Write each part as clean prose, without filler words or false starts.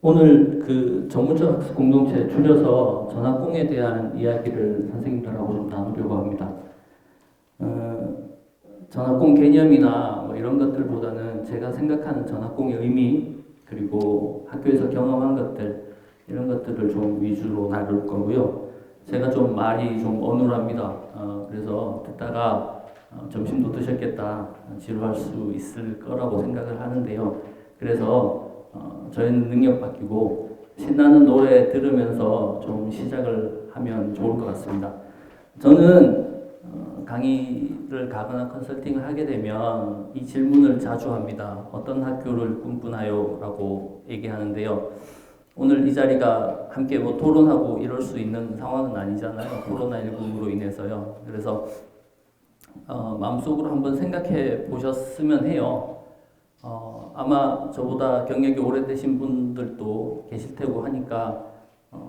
오늘 그 전문적 학습 공동체 줄여서 전학공에 대한 이야기를 선생님들하고 좀 나누려고 합니다. 전학공 개념이나 뭐 이런 것들보다는 제가 생각하는 전학공의 의미, 그리고 학교에서 경험한 것들, 이런 것들을 좀 위주로 나눌 거고요. 제가 좀 말이 좀 어눌합니다. 그래서 듣다가 점심도 드셨겠다, 지루할 수 있을 거라고 생각을 하는데요. 그래서 저희는 능력 바뀌고 신나는 노래 들으면서 좀 시작을 하면 좋을 것 같습니다. 저는 강의를 가거나 컨설팅을 하게 되면 이 질문을 자주 합니다. 어떤 학교를 꿈꾸나요? 라고 얘기하는데요. 오늘 이 자리가 함께 뭐 토론하고 이럴 수 있는 상황은 아니잖아요. 코로나19로 인해서요. 그래서 마음속으로 한번 생각해 보셨으면 해요. 아마 저보다 경력이 오래되신 분들도 계실 테고 하니까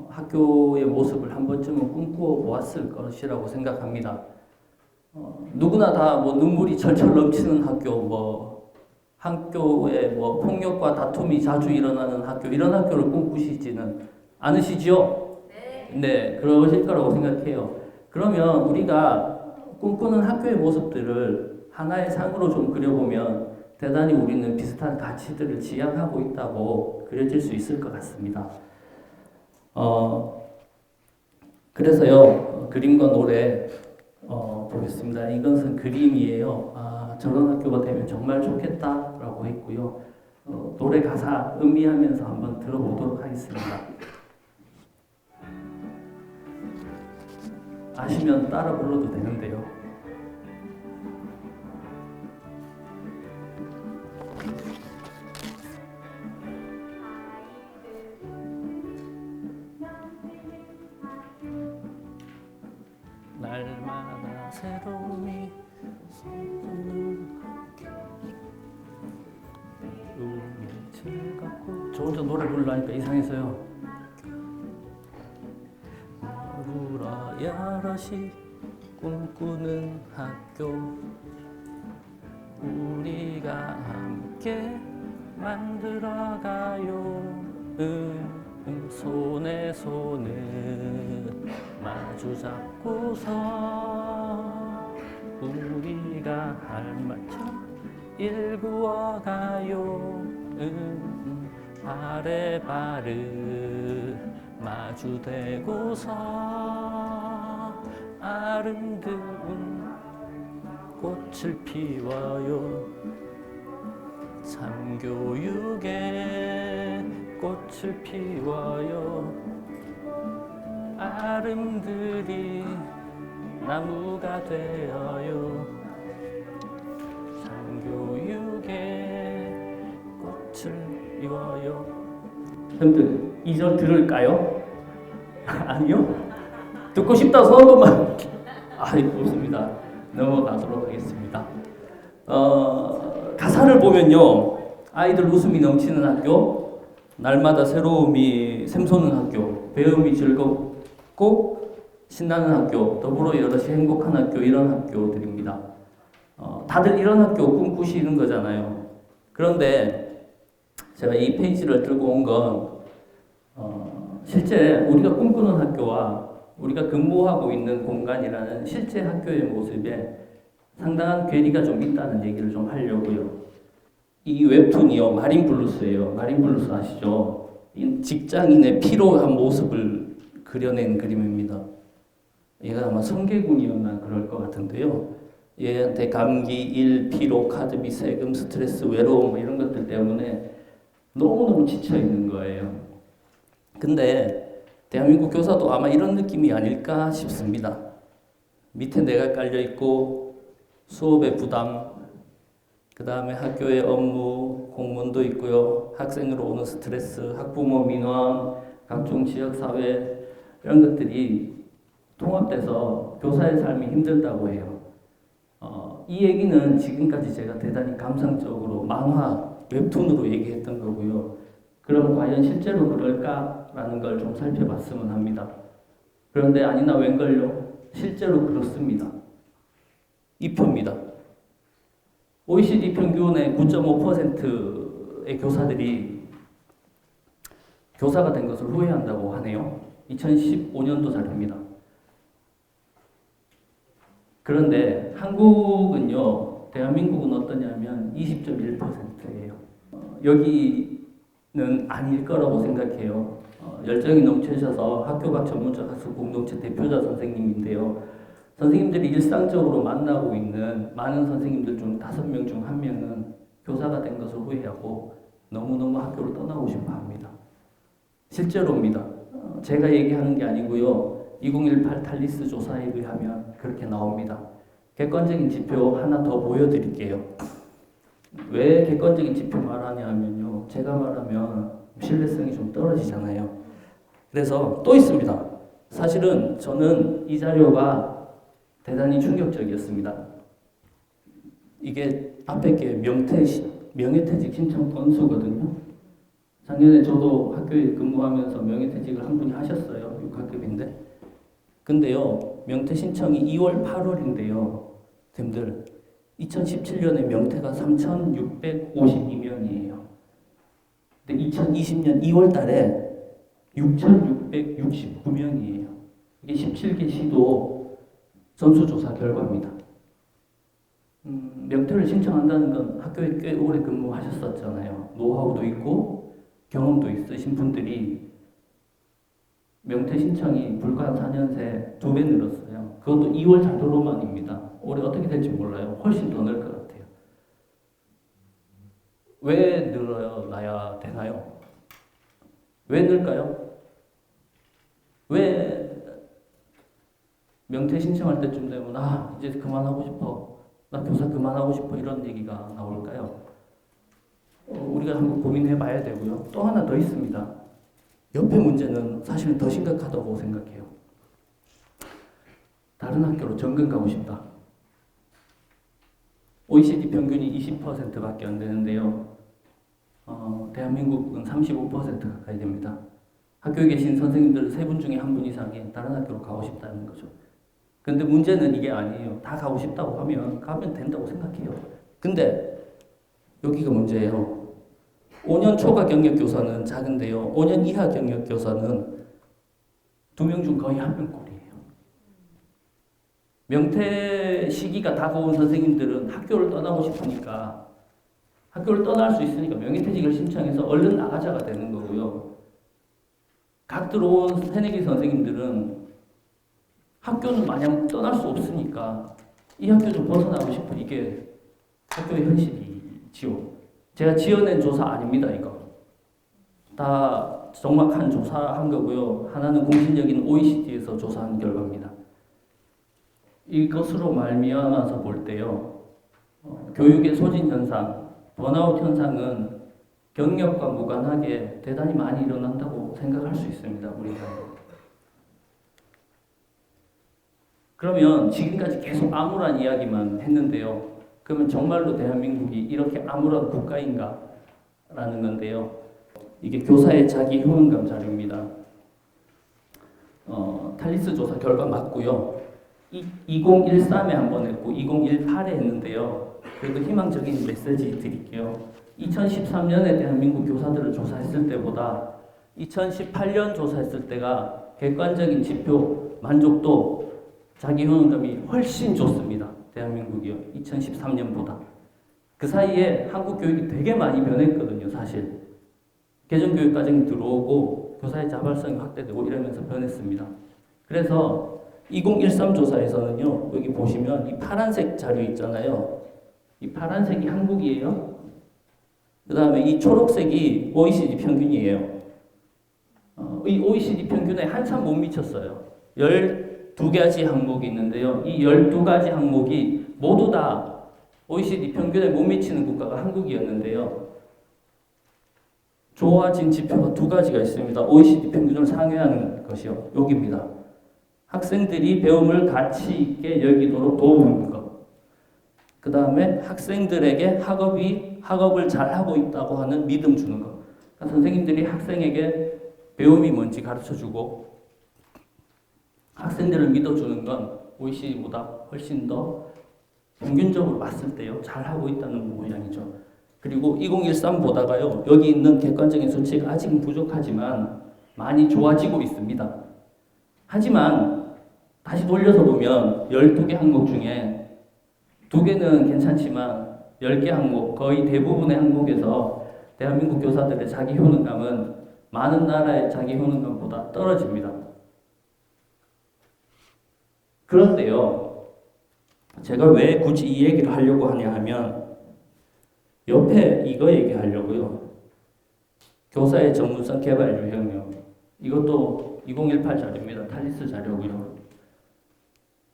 학교의 모습을 한 번쯤은 꿈꾸어 보았을 것이라고 생각합니다. 누구나 다 뭐 눈물이 철철 넘치는 학교, 뭐 학교에 뭐 폭력과 다툼이 자주 일어나는 학교, 이런 학교를 꿈꾸시지는 않으시지요? 네, 그러실 거라고 생각해요. 그러면 우리가 꿈꾸는 학교의 모습들을 하나의 상으로 좀 그려보면 대단히 우리는 비슷한 가치들을 지향하고 있다고 그려질 수 있을 것 같습니다. 그래서요, 그림과 노래 보겠습니다. 이것은 그림이에요. 저런 학교가 되면 정말 좋겠다라고 했고요. 노래 가사 음미하면서 한번 들어보도록 하겠습니다. 아시면 따라 불러도 되는데요. 날마다 새로움이 솟는 배움이 즐겁고 저 혼자 노래 부르려니까 이상해서요. 물어 여럿이 꿈꾸는 학교 우리가 함께 만들어가요. 손에 손을 마주 잡고서 우리가 할 말처럼 일구어가요. 바래바르 마주대고서 아름다운 꽃을 피워요. 참교육에 꽃을 피워요. 아름드리 나무가 되어요. 참교육에 꽃을 피워요. 형들 2절 들을까요? 아니요? 듣고 싶다 손 한 번만. 없습니다. 넘어가도록 하겠습니다. 가사를 보면요, 아이들 웃음이 넘치는 학교, 날마다 새로움이 샘솟는 학교, 배움이 즐겁고 신나는 학교, 더불어 여럿이 행복한 학교, 이런 학교들입니다. 다들 이런 학교 꿈꾸시는 거잖아요. 그런데 제가 이 페이지를 들고 온 건 실제 우리가 꿈꾸는 학교와 우리가 근무하고 있는 공간이라는 실제 학교의 모습에 상당한 괴리가 좀 있다는 얘기를 좀 하려고요. 이 웹툰이요, 마린블루스예요. 마린블루스 아시죠? 이 직장인의 피로한 모습을 그려낸 그림입니다. 얘가 아마 성계군이었나 그럴 것 같은데요. 얘한테 감기, 일, 피로, 카드비, 세금, 스트레스, 외로움 이런 것들 때문에 너무너무 지쳐 있는 거예요. 근데 대한민국 교사도 아마 이런 느낌이 아닐까 싶습니다. 밑에 내가 깔려 있고 수업의 부담, 그 다음에 학교의 업무, 공문도 있고요. 학생으로 오는 스트레스, 학부모 민원, 각종 지역사회 이런 것들이 통합돼서 교사의 삶이 힘들다고 해요. 이 얘기는 지금까지 제가 대단히 감상적으로 만화, 웹툰으로 얘기했던 거고요. 그럼 과연 실제로 그럴까라는 걸 좀 살펴봤으면 합니다. 그런데 아니나 웬걸요? 실제로 그렇습니다. 2표입니다. OECD 평균의 9.5%의 교사들이 교사가 된 것을 후회한다고 하네요. 2015년도 자료입니다. 그런데 한국은요, 대한민국은 어떠냐면 20.1%예요. 여기는 아닐 거라고 생각해요. 열정이 넘치셔서 학교 밖 전문적 학습 공동체 대표자 선생님인데요. 선생님들이 일상적으로 만나고 있는 많은 선생님들 중 5명 중 1명은 교사가 된 것을 후회하고 너무너무 학교를 떠나고 싶어 합니다. 실제로입니다. 제가 얘기하는 게 아니고요. 2018 탈리스 조사에 의하면 그렇게 나옵니다. 객관적인 지표 하나 더 보여드릴게요. 왜 객관적인 지표 말하냐면요. 제가 말하면 신뢰성이 좀 떨어지잖아요. 그래서 또 있습니다. 사실은 저는 이 자료가 대단히 충격적이었습니다. 이게 앞에 게 명예퇴직 신청 건수거든요. 작년에 저도 학교에 근무하면서 명예퇴직을 한 분이 하셨어요. 6학급인데. 근데요, 명퇴 신청이 2월, 8월인데요. 쌤들, 2017년에 명퇴가 3,652명이에요. 근데 2020년 2월 달에 6,669명이에요. 이게 17개 시도 전수조사 결과입니다. 명퇴를 신청한다는 건 학교에 꽤 오래 근무하셨었잖아요. 노하우도 있고 경험도 있으신 분들이 명퇴 신청이 불과 4년 새 2배 늘었어요. 그것도 2월 자료로만입니다. 올해 어떻게 될지 몰라요. 훨씬 더 늘 것 같아요. 왜 늘어나야 되나요? 왜 늘까요? 왜 명퇴 신청할 때쯤 되면 이제 그만하고 싶어. 나 교사 그만하고 싶어. 이런 얘기가 나올까요? 우리가 한번 고민해 봐야 되고요. 또 하나 더 있습니다. 옆에 문제는 사실은 더 심각하다고 생각해요. 다른 학교로 전근 가고 싶다. OECD 평균이 20%밖에 안 되는데요. 대한민국은 35% 가까이 됩니다. 학교에 계신 선생님들 3분 중에 1분 이상이 다른 학교로 가고 싶다는 거죠. 근데 문제는 이게 아니에요. 다 가고 싶다고 하면 가면 된다고 생각해요. 근데 여기가 문제예요. 5년 초과 경력 교사는 작은데요. 5년 이하 경력 교사는 2명 중 거의 1명꼴이에요. 명퇴 시기가 다가온 선생님들은 학교를 떠나고 싶으니까 학교를 떠날 수 있으니까 명예퇴직을 신청해서 얼른 나가자가 되는 거고요. 각 들어온 새내기 선생님들은 학교는 마냥 떠날 수 없으니까 이 학교 좀 벗어나고 싶어. 이게 학교의 현실이지요. 제가 지어낸 조사 아닙니다, 이거. 다 정확한 조사한 거고요. 하나는 공신력인 OECD에서 조사한 결과입니다. 이것으로 말미암아서 볼 때요. 교육의 소진 현상, 번아웃 현상은 경력과 무관하게 대단히 많이 일어난다고 생각할 수 있습니다, 우리가. 그러면 지금까지 계속 암울한 이야기만 했는데요. 그러면 정말로 대한민국이 이렇게 암울한 국가인가? 라는 건데요. 이게 교사의 자기 효능감 자료입니다. 탈리스 조사 결과 맞고요. 2013에 한 번 했고 2018에 했는데요. 그래도 희망적인 메시지 드릴게요. 2013년에 대한민국 교사들을 조사했을 때보다 2018년 조사했을 때가 객관적인 지표, 만족도, 자기 효능감이 훨씬 좋습니다. 대한민국이요. 2013년보다. 그 사이에 한국 교육이 되게 많이 변했거든요, 사실. 개정교육 과정이 들어오고 교사의 자발성이 확대되고 이러면서 변했습니다. 그래서 2013 조사에서는요, 여기 보시면 이 파란색 자료 있잖아요. 이 파란색이 한국이에요. 그 다음에 이 초록색이 OECD 평균이에요. 이 OECD 평균에 한참 못 미쳤어요. 12가지 항목이 있는데요. 이 12가지 항목이 모두 다 OECD 평균에 못 미치는 국가가 한국이었는데요. 좋아진 지표가 2가지가 있습니다. OECD 평균을 상회하는 것이요. 여기입니다. 학생들이 배움을 가치 있게 여기도록 도우는 것. 그 다음에 학생들에게 학업을 잘하고 있다고 하는 믿음 주는 것. 그러니까 선생님들이 학생에게 배움이 뭔지 가르쳐주고 학생들을 믿어주는 건 OECD보다 훨씬 더 평균적으로 봤을 때요. 잘하고 있다는 모양이죠. 그리고 2013 보다가요, 여기 있는 객관적인 수치가 아직은 부족하지만 많이 좋아지고 있습니다. 하지만 다시 돌려서 보면 12개 항목 중에 2개는 괜찮지만 10개 항목, 거의 대부분의 항목에서 대한민국 교사들의 자기 효능감은 많은 나라의 자기 효능감보다 떨어집니다. 그런데요, 제가 왜 굳이 이 얘기를 하려고 하냐 하면 옆에 이거 얘기하려고요. 교사의 전문성 개발 유형이요. 이것도 2018 자료입니다. 탈리스 자료고요.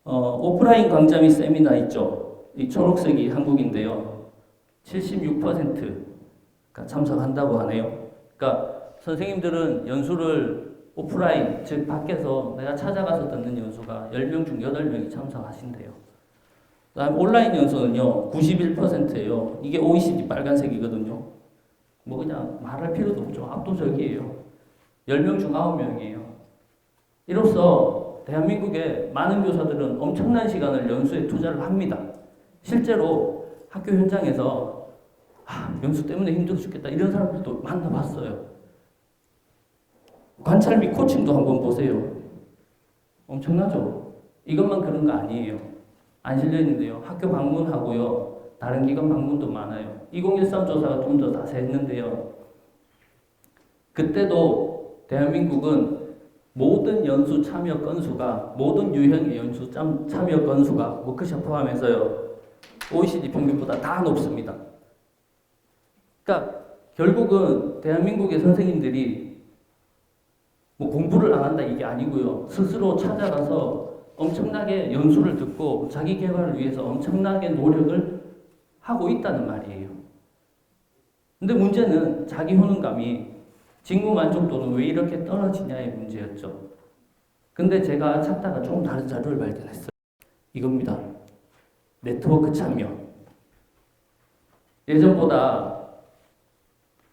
오프라인 강좌 및 세미나 있죠. 이 초록색이 한국인데요. 76%가 참석한다고 하네요. 그러니까 선생님들은 연수를 오프라인, 즉 밖에서 내가 찾아가서 듣는 연수가 10명 중 8명이 참석하신대요. 그다음 온라인 연수는요 91%예요. 이게 OECD 빨간색이거든요. 뭐 그냥 말할 필요도 없죠. 압도적이에요. 10명 중 9명이에요. 이로써 대한민국의 많은 교사들은 엄청난 시간을 연수에 투자를 합니다. 실제로 학교 현장에서 연수 때문에 힘들어 죽겠다 이런 사람들도 만나봤어요. 관찰 및 코칭도 한번 보세요. 엄청나죠? 이것만 그런 거 아니에요. 안 실려있는데요. 학교 방문하고요. 다른 기관 방문도 많아요. 2013 조사가 좀 더 자세했는데요. 그때도 대한민국은 모든 연수 참여 건수가, 모든 유형의 연수 참여 건수가 워크숍 포함해서요. OECD 평균보다 다 높습니다. 그러니까 결국은 대한민국의 선생님들이 뭐 공부를 안 한다 이게 아니고요. 스스로 찾아가서 엄청나게 연수를 듣고 자기 개발을 위해서 엄청나게 노력을 하고 있다는 말이에요. 근데 문제는 자기 효능감이 직무 만족도는 왜 이렇게 떨어지냐의 문제였죠. 근데 제가 찾다가 조금 다른 자료를 발견했어요. 이겁니다. 네트워크 참여. 예전보다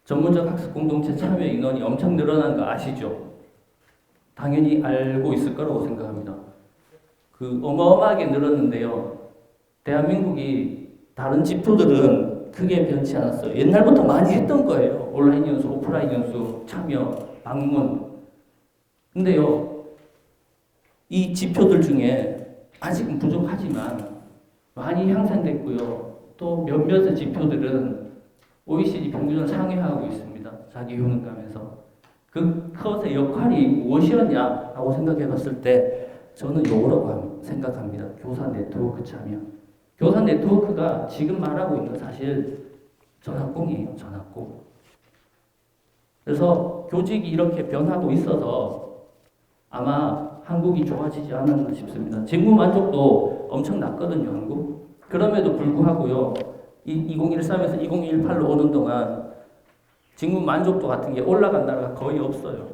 전문적 학습 공동체 참여 인원이 엄청 늘어난 거 아시죠? 당연히 알고 있을 거라고 생각합니다. 어마어마하게 늘었는데요. 대한민국이 다른 지표들은 크게 변치 않았어요. 옛날부터 많이 했던 거예요. 온라인 연수, 오프라인 연수, 참여, 방문. 근데요, 이 지표들 중에 아직은 부족하지만 많이 향상됐고요. 또 몇몇의 지표들은 OECD 평균을 상회하고 있습니다. 자기 효능감에서. 그것의 역할이 무엇이었냐라고 생각해 봤을 때 저는 요거라고 생각합니다. 교사 네트워크 참여. 교사 네트워크가 지금 말하고 있는 사실 전학공이에요. 전학공. 그래서 교직이 이렇게 변하고 있어서 아마 한국이 좋아지지 않았나 싶습니다. 직무 만족도 엄청 낮거든요. 한국. 그럼에도 불구하고요. 2013에서 2018로 오는 동안 직무 만족도 같은 게 올라간 나라가 거의 없어요.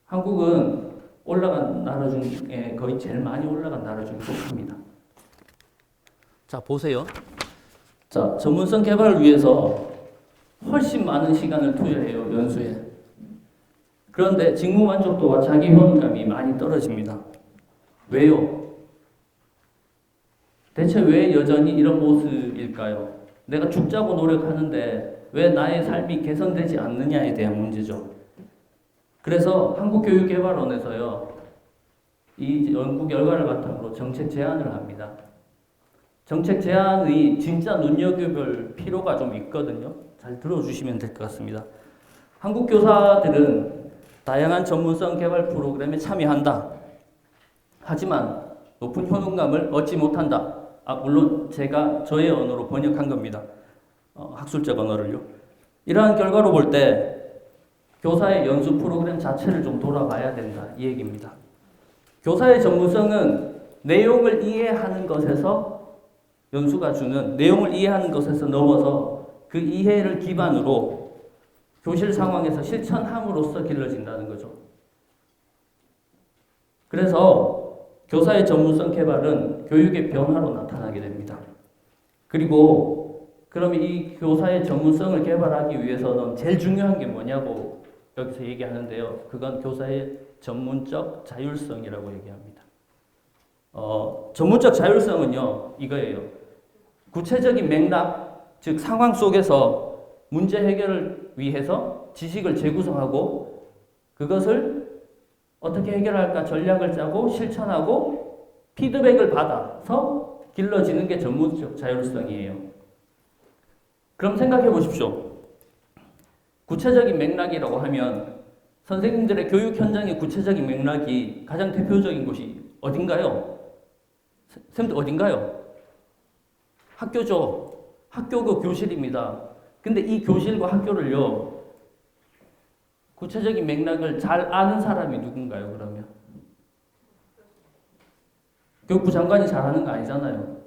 한국은 올라간 나라 중에 거의 제일 많이 올라간 나라 중에 속합니다. 자, 보세요. 자, 전문성 개발을 위해서 훨씬 많은 시간을 투여해요, 연수에. 그런데 직무 만족도와 자기 효능감이 많이 떨어집니다. 왜요? 대체 왜 여전히 이런 모습일까요? 내가 죽자고 노력하는데 왜 나의 삶이 개선되지 않느냐에 대한 문제죠. 그래서 한국교육개발원에서요, 이 연구 결과를 바탕으로 정책 제안을 합니다. 정책 제안의 진짜 눈여겨볼 필요가 좀 있거든요. 잘 들어주시면 될 것 같습니다. 한국 교사들은 다양한 전문성 개발 프로그램에 참여한다. 하지만 높은 효능감을 얻지 못한다. 물론 제가 저의 언어로 번역한 겁니다. 학술적 언어를요. 이러한 결과로 볼 때 교사의 연수 프로그램 자체를 좀 돌아봐야 된다. 이 얘기입니다. 교사의 전문성은 내용을 이해하는 것에서 연수가 주는 내용을 이해하는 것에서 넘어서 그 이해를 기반으로 교실 상황에서 실천함으로써 길러진다는 거죠. 그래서 교사의 전문성 개발은 교육의 변화로 나타나게 됩니다. 그리고 그러면 이 교사의 전문성을 개발하기 위해서는 제일 중요한 게 뭐냐고 여기서 얘기하는데요. 그건 교사의 전문적 자율성이라고 얘기합니다. 전문적 자율성은요, 이거예요. 구체적인 맥락, 즉 상황 속에서 문제 해결을 위해서 지식을 재구성하고 그것을 어떻게 해결할까 전략을 짜고 실천하고 피드백을 받아서 길러지는 게 전문적 자율성이에요. 그럼 생각해 보십시오. 구체적인 맥락이라고 하면 선생님들의 교육 현장의 구체적인 맥락이 가장 대표적인 곳이 어딘가요? 선생님들 어딘가요? 학교죠. 학교가 교실입니다. 근데 이 교실과 학교를요, 구체적인 맥락을 잘 아는 사람이 누군가요, 그러면? 교육부 장관이 잘하는 거 아니잖아요.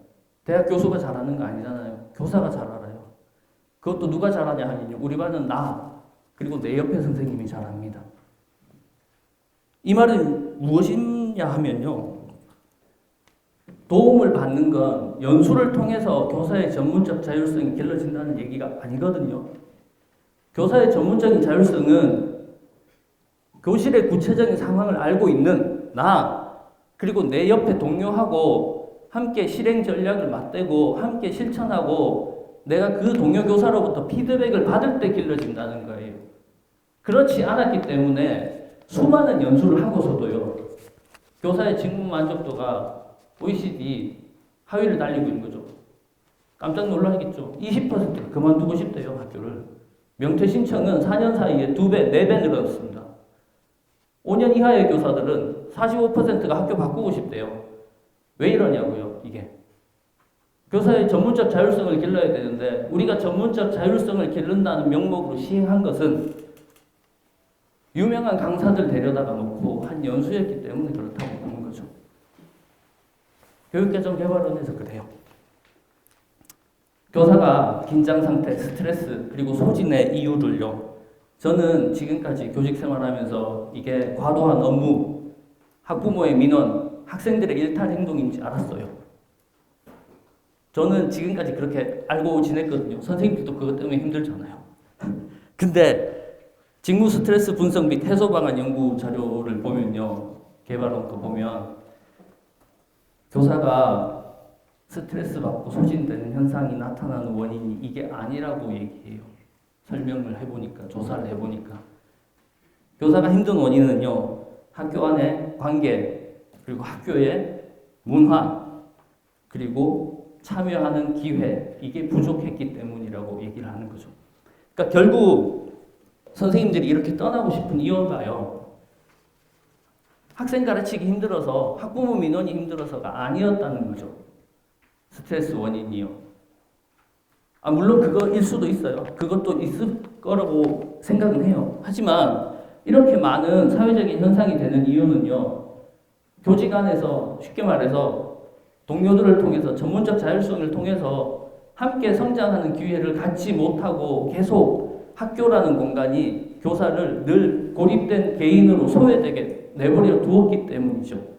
대학 교수가 잘하는 거 아니잖아요. 교사가 잘 알아요. 그것도 누가 잘하냐 하면요, 우리 반은 나, 그리고 내 옆에 선생님이 잘합니다. 이 말은 무엇이냐 하면요, 도움을 받는 건 연수를 통해서 교사의 전문적 자율성이 길러진다는 얘기가 아니거든요. 교사의 전문적인 자율성은 교실의 구체적인 상황을 알고 있는 나, 그리고 내 옆에 동료하고 함께 실행 전략을 맞대고 함께 실천하고 내가 그 동료 교사로부터 피드백을 받을 때 길러진다는 거예요. 그렇지 않았기 때문에 수많은 연수를 하고서도요, 교사의 직무 만족도가 OECD 하위를 달리고 있는 거죠. 깜짝 놀라겠죠. 20%가 그만두고 싶대요, 학교를. 명퇴 신청은 4년 사이에 2배, 4배 늘었습니다. 5년 이하의 교사들은 45%가 학교 바꾸고 싶대요. 왜 이러냐고요, 이게. 교사의 전문적 자율성을 길러야 되는데 우리가 전문적 자율성을 기른다는 명목으로 시행한 것은 유명한 강사들 데려다가 놓고 한 연수였기 때문에 그렇다고 보는 거죠. 교육개정개발원에서 그래요. 교사가 긴장 상태, 스트레스, 그리고 소진의 이유를요, 저는 지금까지 교직 생활하면서 이게 과도한 업무, 학부모의 민원, 학생들의 일탈 행동인지 알았어요. 저는 지금까지 그렇게 알고 지냈거든요. 선생님들도 그것 때문에 힘들잖아요. 근데 직무 스트레스 분석 및 해소 방안 연구 자료를 보면요, 개발원 거 보면 교사가 스트레스 받고 소진되는 현상이 나타나는 원인이 이게 아니라고 얘기해요. 설명을 해보니까, 조사를 해보니까. 교사가 힘든 원인은요, 학교 안의 관계, 그리고 학교의 문화, 그리고 참여하는 기회, 이게 부족했기 때문이라고 얘기를 하는 거죠. 그러니까 결국 선생님들이 이렇게 떠나고 싶은 이유가요, 학생 가르치기 힘들어서, 학부모 민원이 힘들어서가 아니었다는 거죠. 스트레스 원인이요. 물론 그거일 수도 있어요. 그것도 있을 거라고 생각은 해요. 하지만 이렇게 많은 사회적인 현상이 되는 이유는요, 교직 안에서 쉽게 말해서 동료들을 통해서 전문적 자율성을 통해서 함께 성장하는 기회를 갖지 못하고 계속 학교라는 공간이 교사를 늘 고립된 개인으로 소외되게 내버려 두었기 때문이죠.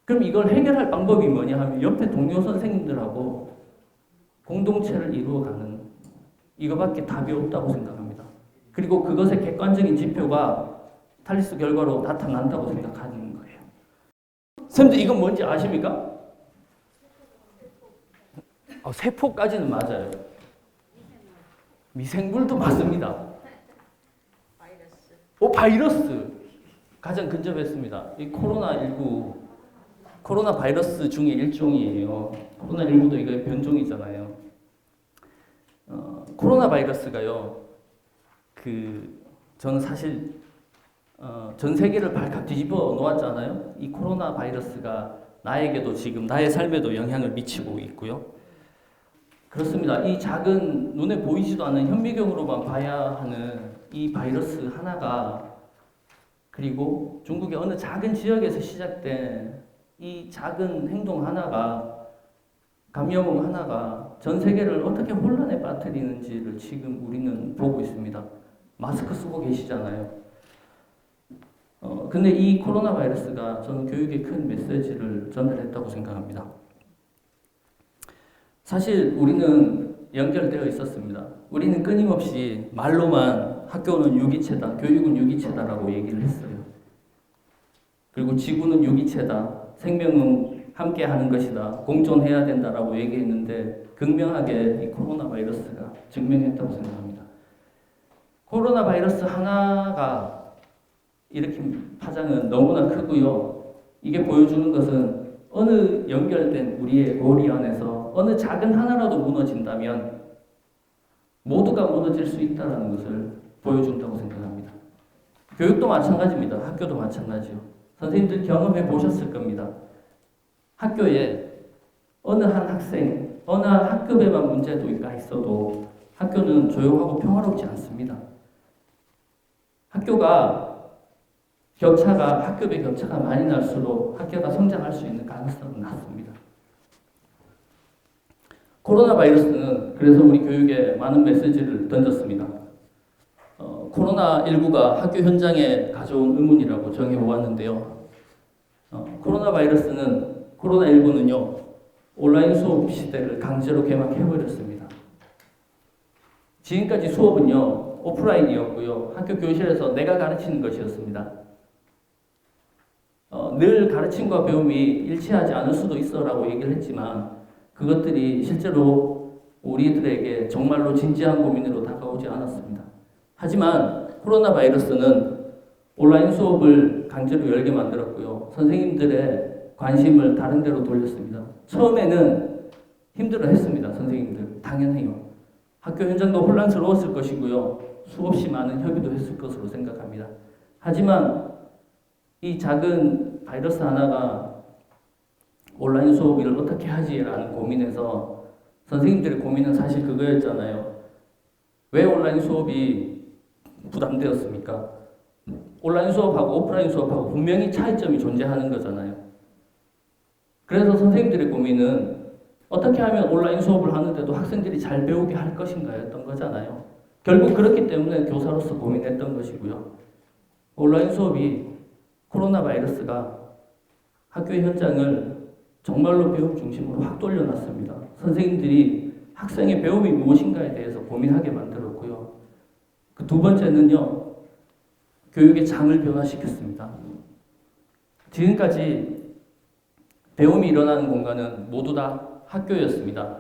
그럼 이걸 해결할 방법이 뭐냐 하면 옆에 동료 선생님들하고 공동체를 이루어가는, 이거밖에 답이 없다고 생각합니다. 그리고 그것의 객관적인 지표가 탈리스 결과로 나타난다고 생각하는 거예요. 선생님들 이건 뭔지 아십니까? 세포까지는 맞아요. 미생물도 맞습니다. 바이러스. 가장 근접했습니다. 이 코로나 바이러스 중에 일종이에요. 코로나19도 이거 변종이잖아요. 코로나 바이러스가요, 저는 사실, 전 세계를 발칵 뒤집어 놓았잖아요. 이 코로나 바이러스가 나에게도 지금 나의 삶에도 영향을 미치고 있고요. 그렇습니다. 이 작은 눈에 보이지도 않는 현미경으로만 봐야 하는 이 바이러스 하나가, 그리고 중국의 어느 작은 지역에서 시작된 이 작은 행동 하나가, 감염원 하나가 전 세계를 어떻게 혼란에 빠뜨리는지를 지금 우리는 보고 있습니다. 마스크 쓰고 계시잖아요. 근데 이 코로나 바이러스가 저는 교육에 큰 메시지를 전달했다고 생각합니다. 사실 우리는 연결되어 있었습니다. 우리는 끊임없이 말로만 학교는 유기체다, 교육은 유기체다라고 얘기를 했어요. 그리고 지구는 유기체다, 생명은 함께 하는 것이다, 공존해야 된다라고 얘기했는데 극명하게 이 코로나 바이러스가 증명했다고 생각합니다. 코로나 바이러스 하나가 일으킨 파장은 너무나 크고요. 이게 보여주는 것은 어느 연결된 우리의 고리 안에서 어느 작은 하나라도 무너진다면 모두가 무너질 수 있다는 것을 보여준다고 생각합니다. 교육도 마찬가지입니다. 학교도 마찬가지요. 선생님들 경험해 보셨을 겁니다. 학교에 어느 한 학생, 어느 한 학급에만 문제가 있어도 학교는 조용하고 평화롭지 않습니다. 학급의 격차가 많이 날수록 학교가 성장할 수 있는 가능성은 낮습니다. 코로나 바이러스는 그래서 우리 교육에 많은 메시지를 던졌습니다. 코로나19가 학교 현장에 가져온 의문이라고 정해보았는데요. 코로나19는요, 온라인 수업 시대를 강제로 개막해버렸습니다. 지금까지 수업은요, 오프라인이었고요, 학교 교실에서 내가 가르치는 것이었습니다. 늘 가르침과 배움이 일치하지 않을 수도 있어라고 얘기를 했지만 그것들이 실제로 우리들에게 정말로 진지한 고민으로 다가오지 않았습니다. 하지만 코로나 바이러스는 온라인 수업을 강제로 열게 만들었고요. 선생님들의 관심을 다른 데로 돌렸습니다. 처음에는 힘들어했습니다. 선생님들 당연해요. 학교 현장도 혼란스러웠을 것이고요. 수없이 많은 협의도 했을 것으로 생각합니다. 하지만 이 작은 바이러스 하나가 온라인 수업을 어떻게 하지라는 고민에서 선생님들의 고민은 사실 그거였잖아요. 왜 온라인 수업이 부담되었습니까? 온라인 수업하고 오프라인 수업하고 분명히 차이점이 존재하는 거잖아요. 그래서 선생님들의 고민은 어떻게 하면 온라인 수업을 하는데도 학생들이 잘 배우게 할 것인가였던 거잖아요. 결국 그렇기 때문에 교사로서 고민했던 것이고요. 온라인 수업이 코로나 바이러스가 학교 현장을 정말로 배움 중심으로 확 돌려놨습니다. 선생님들이 학생의 배움이 무엇인가에 대해서 고민하게 만들었고요. 그 두 번째는요, 교육의 장을 변화시켰습니다. 지금까지 배움이 일어나는 공간은 모두 다 학교였습니다.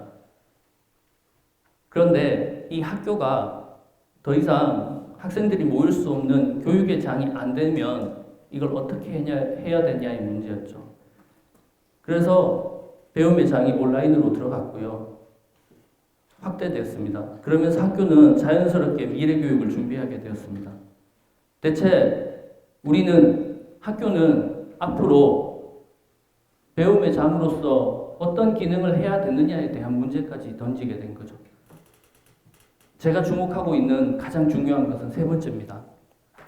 그런데 이 학교가 더 이상 학생들이 모일 수 없는 교육의 장이 안 되면 이걸 어떻게 해야 되냐의 문제였죠. 그래서 배움의 장이 온라인으로 들어갔고요. 확대되었습니다. 그러면서 학교는 자연스럽게 미래 교육을 준비하게 되었습니다. 대체 학교는 앞으로 배움의 장으로서 어떤 기능을 해야 되느냐에 대한 문제까지 던지게 된 거죠. 제가 주목하고 있는 가장 중요한 것은 세 번째입니다.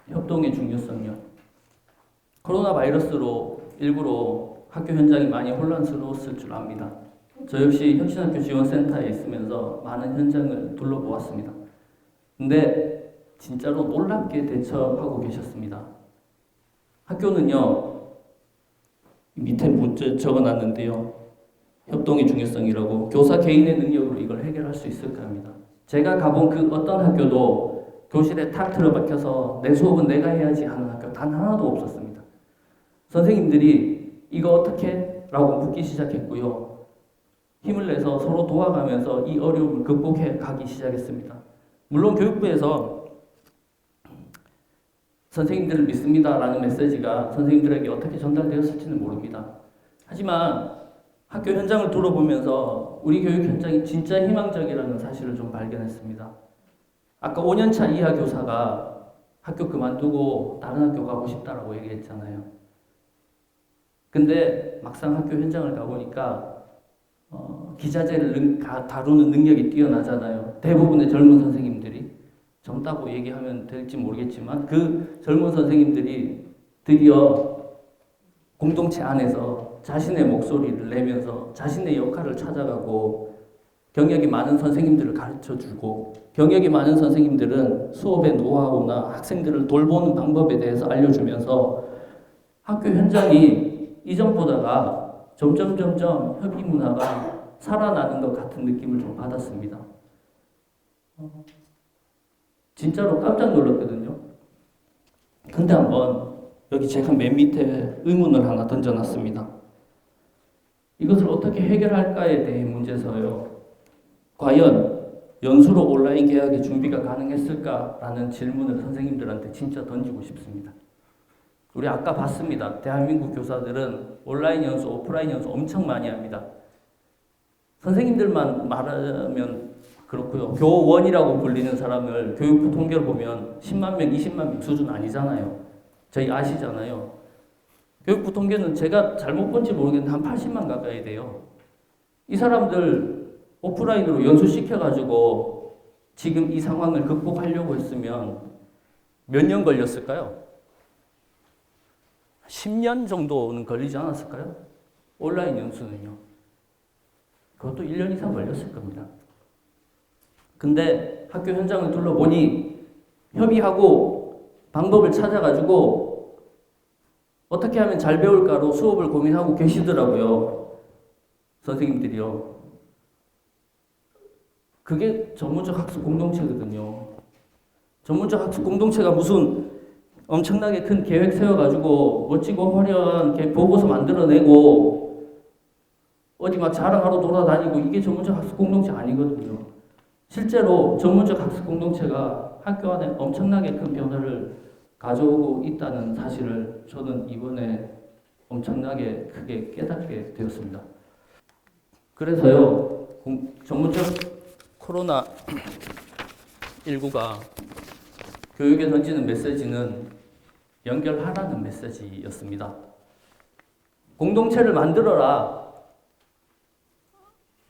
협동의 중요성이요. 코로나 바이러스로 일부러 학교 현장이 많이 혼란스러웠을 줄 압니다. 저 역시 혁신학교 지원센터에 있으면서 많은 현장을 둘러보았습니다. 근데 진짜로 놀랍게 대처하고 계셨습니다. 학교는요, 밑에 문제 적어놨는데요. 협동의 중요성이라고 교사 개인의 능력으로 이걸 해결할 수 있을까 합니다. 제가 가본 그 어떤 학교도 교실에 탁 틀어박혀서 내 수업은 내가 해야지 하는 학교 단 하나도 없었습니다. 선생님들이 이거 어떻게? 라고 묻기 시작했고요. 힘을 내서 서로 도와가면서 이 어려움을 극복해 가기 시작했습니다. 물론 교육부에서 선생님들을 믿습니다라는 메시지가 선생님들에게 어떻게 전달되었을지는 모릅니다. 하지만 학교 현장을 둘러보면서 우리 교육 현장이 진짜 희망적이라는 사실을 좀 발견했습니다. 아까 5년차 이하 교사가 학교 그만두고 다른 학교 가고 싶다라고 얘기했잖아요. 근데 막상 학교 현장을 가보니까 기자재를 다루는 능력이 뛰어나잖아요. 대부분의 젊은 선생님들이 젊다고 얘기하면 될지 모르겠지만 그 젊은 선생님들이 드디어 공동체 안에서 자신의 목소리를 내면서 자신의 역할을 찾아가고 경력이 많은 선생님들을 가르쳐주고 경력이 많은 선생님들은 수업의 노하우나 학생들을 돌보는 방법에 대해서 알려주면서 학교 현장이 이전보다가 점점 협의 문화가 살아나는 것 같은 느낌을 좀 받았습니다. 진짜로 깜짝 놀랐거든요. 근데 한번 여기 제가 맨 밑에 의문을 하나 던져놨습니다. 이것을 어떻게 해결할까에 대해 문제서요. 과연 연수로 온라인 개학의 준비가 가능했을까라는 질문을 선생님들한테 진짜 던지고 싶습니다. 우리 아까 봤습니다. 대한민국 교사들은 온라인 연수, 오프라인 연수 엄청 많이 합니다. 선생님들만 말하면 그렇고요. 교원이라고 불리는 사람을 교육부 통계를 보면 10만 명, 20만 명 수준 아니잖아요. 저희 아시잖아요. 교육부 통계는 제가 잘못 본지 모르겠는데 한 80만 가까이 돼요. 이 사람들 오프라인으로 연수시켜가지고 지금 이 상황을 극복하려고 했으면 몇 년 걸렸을까요? 10년 정도는 걸리지 않았을까요? 온라인 연수는요. 그것도 1년 이상 걸렸을 겁니다. 근데 학교 현장을 둘러보니 협의하고 방법을 찾아가지고 어떻게 하면 잘 배울까로 수업을 고민하고 계시더라고요. 선생님들이요. 그게 전문적 학습 공동체거든요. 전문적 학습 공동체가 무슨 엄청나게 큰 계획 세워가지고 멋지고 화려한 보고서 만들어내고 어디 막 자랑하러 돌아다니고 이게 전문적 학습 공동체 아니거든요. 실제로 전문적 학습 공동체가 학교 안에 엄청나게 큰 변화를 가져오고 있다는 사실을 저는 이번에 엄청나게 크게 깨닫게 되었습니다. 그래서요, 전문적 코로나19가 교육에 던지는 메시지는 연결하라는 메시지였습니다. 공동체를 만들어라.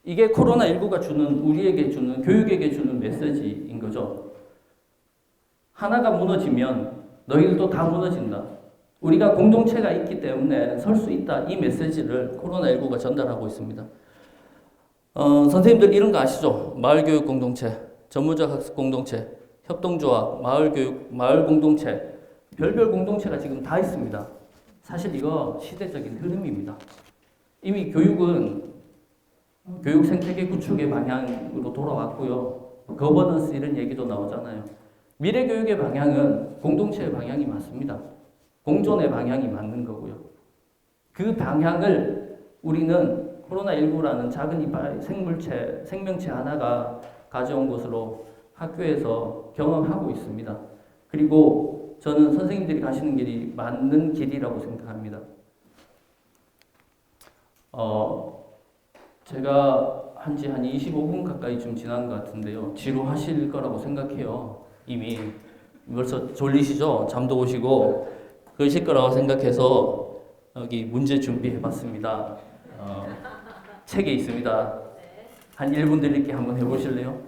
이게 코로나19가 우리에게 주는, 교육에게 주는 메시지인 거죠. 하나가 무너지면 너희들도 다 무너진다. 우리가 공동체가 있기 때문에 설 수 있다. 이 메시지를 코로나19가 전달하고 있습니다. 선생님들 이런 거 아시죠? 마을교육 공동체, 전문적 학습 공동체, 협동조합, 마을교육, 마을 공동체, 별별 공동체가 지금 다 있습니다. 사실 이거 시대적인 흐름입니다. 이미 교육은 교육 생태계 구축의 방향으로 돌아왔고요. 거버넌스 이런 얘기도 나오잖아요. 미래 교육의 방향은 공동체의 방향이 맞습니다. 공존의 방향이 맞는 거고요. 그 방향을 우리는 코로나19라는 작은 이빨 생명체 하나가 가져온 것으로 학교에서 경험하고 있습니다. 그리고 저는 선생님들이 가시는 길이 맞는 길이라고 생각합니다. 제가 한지 한 25분 가까이 좀 지난 것 같은데요. 지루하실 거라고 생각해요. 이미 벌써 졸리시죠? 잠도 오시고 그러실 거라고 생각해서 여기 문제 준비해 봤습니다. 책에 있습니다. 한 1분 드릴게 한번 해보실래요?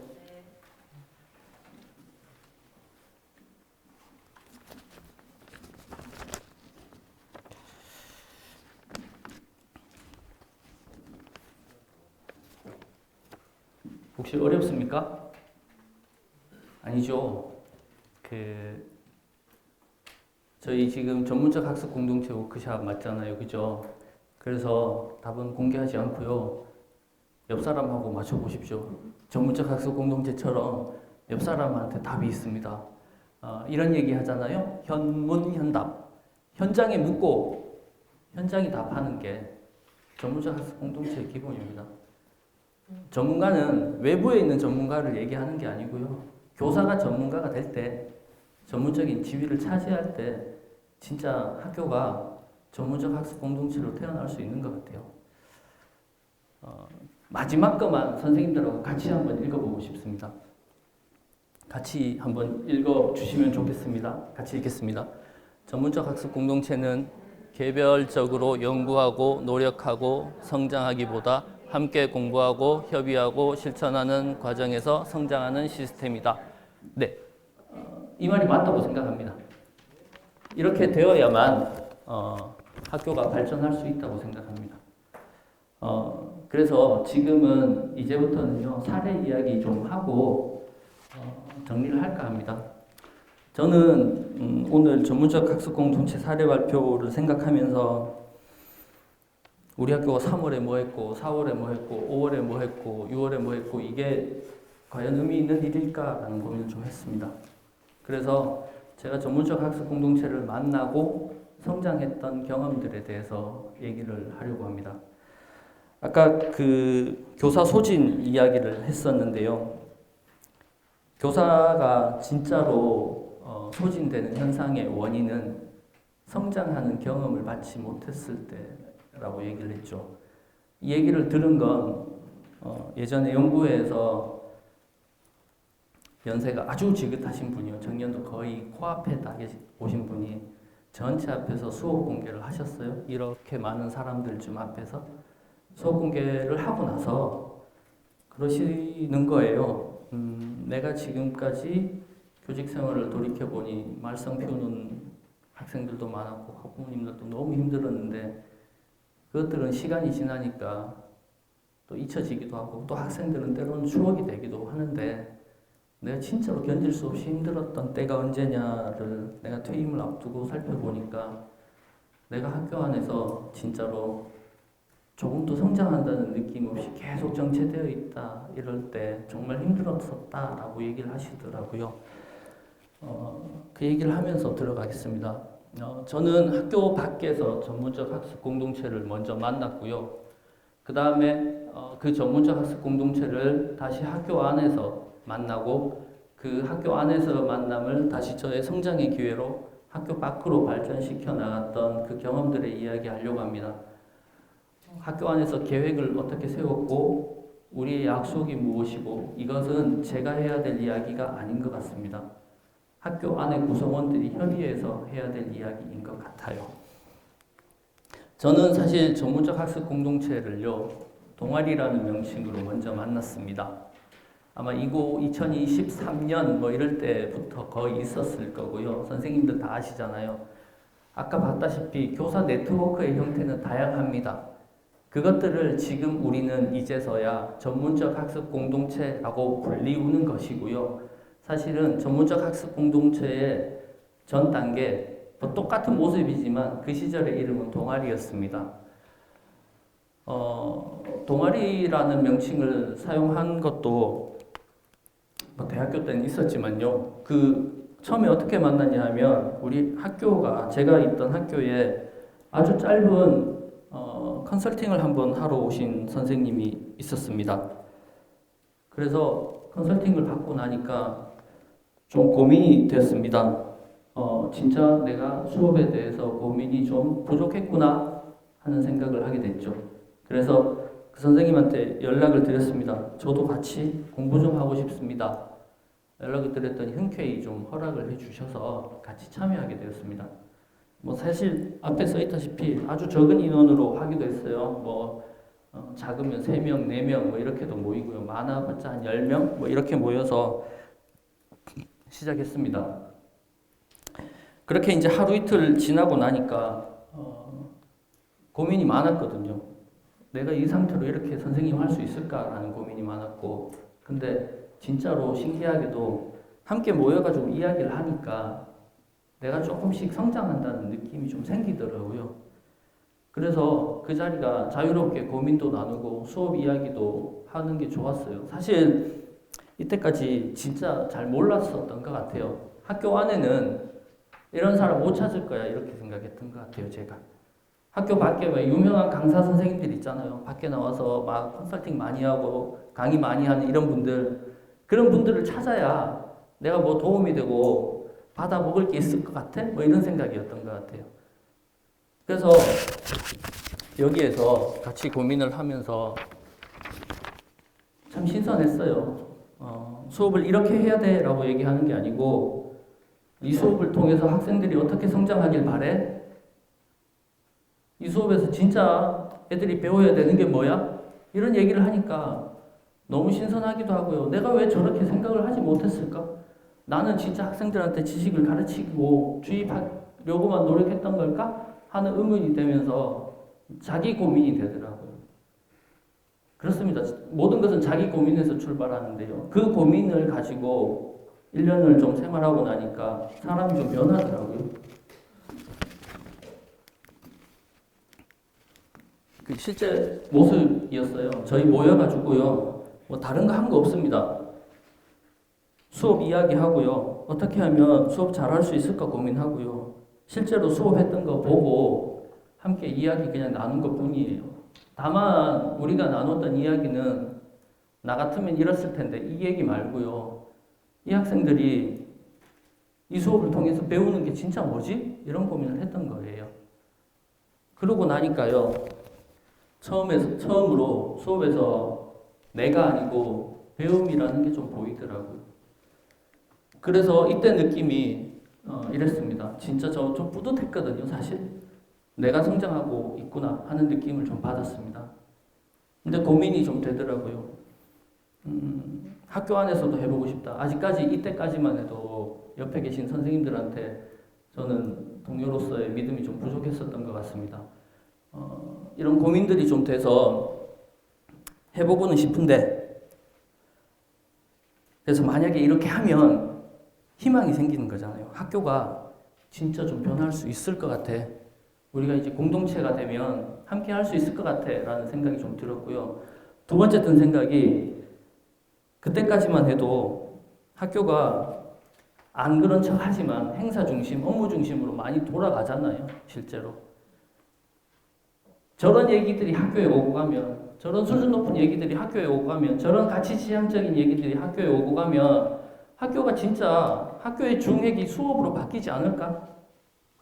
혹시 어렵습니까? 아니죠. 저희 지금 전문적 학습 공동체 워크샵 맞잖아요. 그죠? 그래서 답은 공개하지 않고요. 옆 사람하고 맞춰보십시오. 전문적 학습 공동체처럼 옆 사람한테 답이 있습니다. 이런 얘기 하잖아요. 현문현답. 현장에 묻고 현장이 답하는 게 전문적 학습 공동체의 기본입니다. 전문가는 외부에 있는 전문가를 얘기하는 게 아니고요. 교사가 전문가가 될 때, 전문적인 지위를 차지할 때 진짜 학교가 전문적 학습 공동체로 태어날 수 있는 것 같아요. 마지막 거만 선생님들하고 같이 한번 읽어보고 싶습니다. 같이 한번 읽어주시면 좋겠습니다. 같이 읽겠습니다. 전문적 학습 공동체는 개별적으로 연구하고 노력하고 성장하기보다 함께 공부하고 협의하고 실천하는 과정에서 성장하는 시스템이다. 네, 이 말이 맞다고 생각합니다. 이렇게 되어야만 학교가 발전할 수 있다고 생각합니다. 그래서 지금은 이제부터는요 사례 이야기 좀 하고 정리를 할까 합니다. 저는 오늘 전문적 학습 공동체 사례 발표를 생각하면서 우리 학교가 3월에 뭐 했고 4월에 뭐 했고 5월에 뭐 했고 6월에 뭐 했고 이게 과연 의미 있는 일일까라는 고민을 좀 했습니다. 그래서 제가 전문적 학습 공동체를 만나고 성장했던 경험들에 대해서 얘기를 하려고 합니다. 아까 그 교사 소진 이야기를 했었는데요. 교사가 진짜로 소진되는 현상의 원인은 성장하는 경험을 받지 못했을 때라고 얘기를 했죠. 이 얘기를 들은 건 예전에 연구회에서 연세가 아주 지긋하신 분이요. 정년도 거의 코앞에 다 오신 분이 전체 앞에서 수업 공개를 하셨어요. 이렇게 많은 사람들 중 앞에서 수업 공개를 하고 나서 그러시는 거예요. 내가 지금까지 교직 생활을 돌이켜보니 말썽 피우는 학생들도 많았고 학부모님들도 너무 힘들었는데 그것들은 시간이 지나니까 또 잊혀지기도 하고 또 학생들은 때로는 추억이 되기도 하는데 내가 진짜로 견딜 수 없이 힘들었던 때가 언제냐를 내가 퇴임을 앞두고 살펴보니까 내가 학교 안에서 진짜로 조금도 성장한다는 느낌 없이 계속 정체되어 있다 이럴 때 정말 힘들었었다라고 얘기를 하시더라고요. 그 얘기를 하면서 들어가겠습니다. 저는 학교 밖에서 전문적 학습 공동체를 먼저 만났고요. 그 다음에 그 전문적 학습 공동체를 다시 학교 안에서 만나고 그 학교 안에서 만남을 다시 저의 성장의 기회로 학교 밖으로 발전시켜 나갔던 그 경험들을 이야기하려고 합니다. 학교 안에서 계획을 어떻게 세웠고 우리의 약속이 무엇이고 이것은 제가 해야 될 이야기가 아닌 것 같습니다. 학교 안에 구성원들이 협의해서 해야 될 이야기인 것 같아요. 저는 사실 전문적 학습 공동체를요, 동아리라는 명칭으로 먼저 만났습니다. 아마 이거 2023년 뭐 이럴 때부터 거의 있었을 거고요. 선생님들 다 아시잖아요. 아까 봤다시피 교사 네트워크의 형태는 다양합니다. 그것들을 지금 우리는 이제서야 전문적 학습 공동체라고 불리우는 것이고요. 사실은 전문적 학습 공동체의 전 단계, 뭐 똑같은 모습이지만 그 시절의 이름은 동아리였습니다. 동아리라는 명칭을 사용한 것도 뭐 대학교 때는 있었지만요. 그 처음에 어떻게 만났냐 하면 우리 학교가 제가 있던 학교에 아주 짧은 컨설팅을 한번 하러 오신 선생님이 있었습니다. 그래서 컨설팅을 받고 나니까 좀 고민이 됐습니다. 진짜 내가 수업에 대해서 고민이 좀 부족했구나 하는 생각을 하게 됐죠. 그래서 그 선생님한테 연락을 드렸습니다. 저도 같이 공부 좀 하고 싶습니다. 연락을 드렸더니 흔쾌히 좀 허락을 해주셔서 같이 참여하게 되었습니다. 뭐 사실 앞에 써 있다시피 아주 적은 인원으로 하기도 했어요. 작으면 3명, 4명 뭐 이렇게도 모이고요. 많아봤자 한 10명 뭐 이렇게 모여서 시작했습니다. 그렇게 이제 하루 이틀 지나고 나니까 고민이 많았거든요. 내가 이 상태로 이렇게 선생님 할 수 있을까라는 고민이 많았고, 근데 진짜로 신기하게도 함께 모여가지고 이야기를 하니까 내가 조금씩 성장한다는 느낌이 좀 생기더라고요. 그래서 그 자리가 자유롭게 고민도 나누고 수업 이야기도 하는 게 좋았어요. 사실 이때까지 진짜 잘 몰랐었던 것 같아요. 학교 안에는 이런 사람 못 찾을 거야 이렇게 생각했던 것 같아요. 제가 학교 밖에 왜 유명한 강사 선생님들 있잖아요. 밖에 나와서 막 컨설팅 많이 하고 강의 많이 하는 이런 분들, 그런 분들을 찾아야 내가 뭐 도움이 되고 받아 먹을 게 있을 것 같아? 뭐 이런 생각이었던 것 같아요. 그래서 여기에서 같이 고민을 하면서 참 신선했어요. 수업을 이렇게 해야 돼 라고 얘기하는 게 아니고 이 수업을 통해서 학생들이 어떻게 성장하길 바래? 이 수업에서 진짜 애들이 배워야 되는 게 뭐야? 이런 얘기를 하니까 너무 신선하기도 하고요. 내가 왜 저렇게 생각을 하지 못했을까? 나는 진짜 학생들한테 지식을 가르치고 주입하려고만 노력했던 걸까? 하는 의문이 되면서 자기 고민이 되더라고요. 그렇습니다. 모든 것은 자기 고민에서 출발하는데요. 그 고민을 가지고 1년을 좀 생활하고 나니까 사람이 좀 변하더라고요. 그 실제 모습이었어요. 저희 모여가지고요. 뭐 다른 거 한 거 없습니다. 수업 이야기하고요. 어떻게 하면 수업 잘할 수 있을까 고민하고요. 실제로 수업했던 거 보고 함께 이야기 그냥 나눈 것 뿐이에요. 다만 우리가 나눴던 이야기는 나 같으면 이랬을 텐데 이 얘기 말고요. 이 학생들이 이 수업을 통해서 배우는 게 진짜 뭐지? 이런 고민을 했던 거예요. 그러고 나니까요. 처음으로 수업에서 내가 아니고 배움이라는 게 좀 보이더라고요. 그래서 이때 느낌이 이랬습니다. 진짜 저 좀 뿌듯했거든요, 사실. 내가 성장하고 있구나 하는 느낌을 좀 받았습니다. 근데 고민이 좀 되더라고요. 학교 안에서도 해보고 싶다. 아직까지 이때까지만 해도 옆에 계신 선생님들한테 저는 동료로서의 믿음이 좀 부족했었던 것 같습니다. 이런 고민들이 좀 돼서 해보고는 싶은데, 그래서 만약에 이렇게 하면 희망이 생기는 거잖아요. 학교가 진짜 좀 변할 수 있을 것 같아. 우리가 이제 공동체가 되면 함께 할 수 있을 것 같아 라는 생각이 좀 들었고요. 두 번째 든 생각이, 그때까지만 해도 학교가 안 그런 척 하지만 행사 중심, 업무 중심으로 많이 돌아가잖아요, 실제로. 저런 얘기들이 학교에 오고 가면, 저런 수준 높은 얘기들이 학교에 오고 가면, 저런 가치 지향적인 얘기들이 학교에 오고 가면 학교가 진짜 학교의 중핵이 수업으로 바뀌지 않을까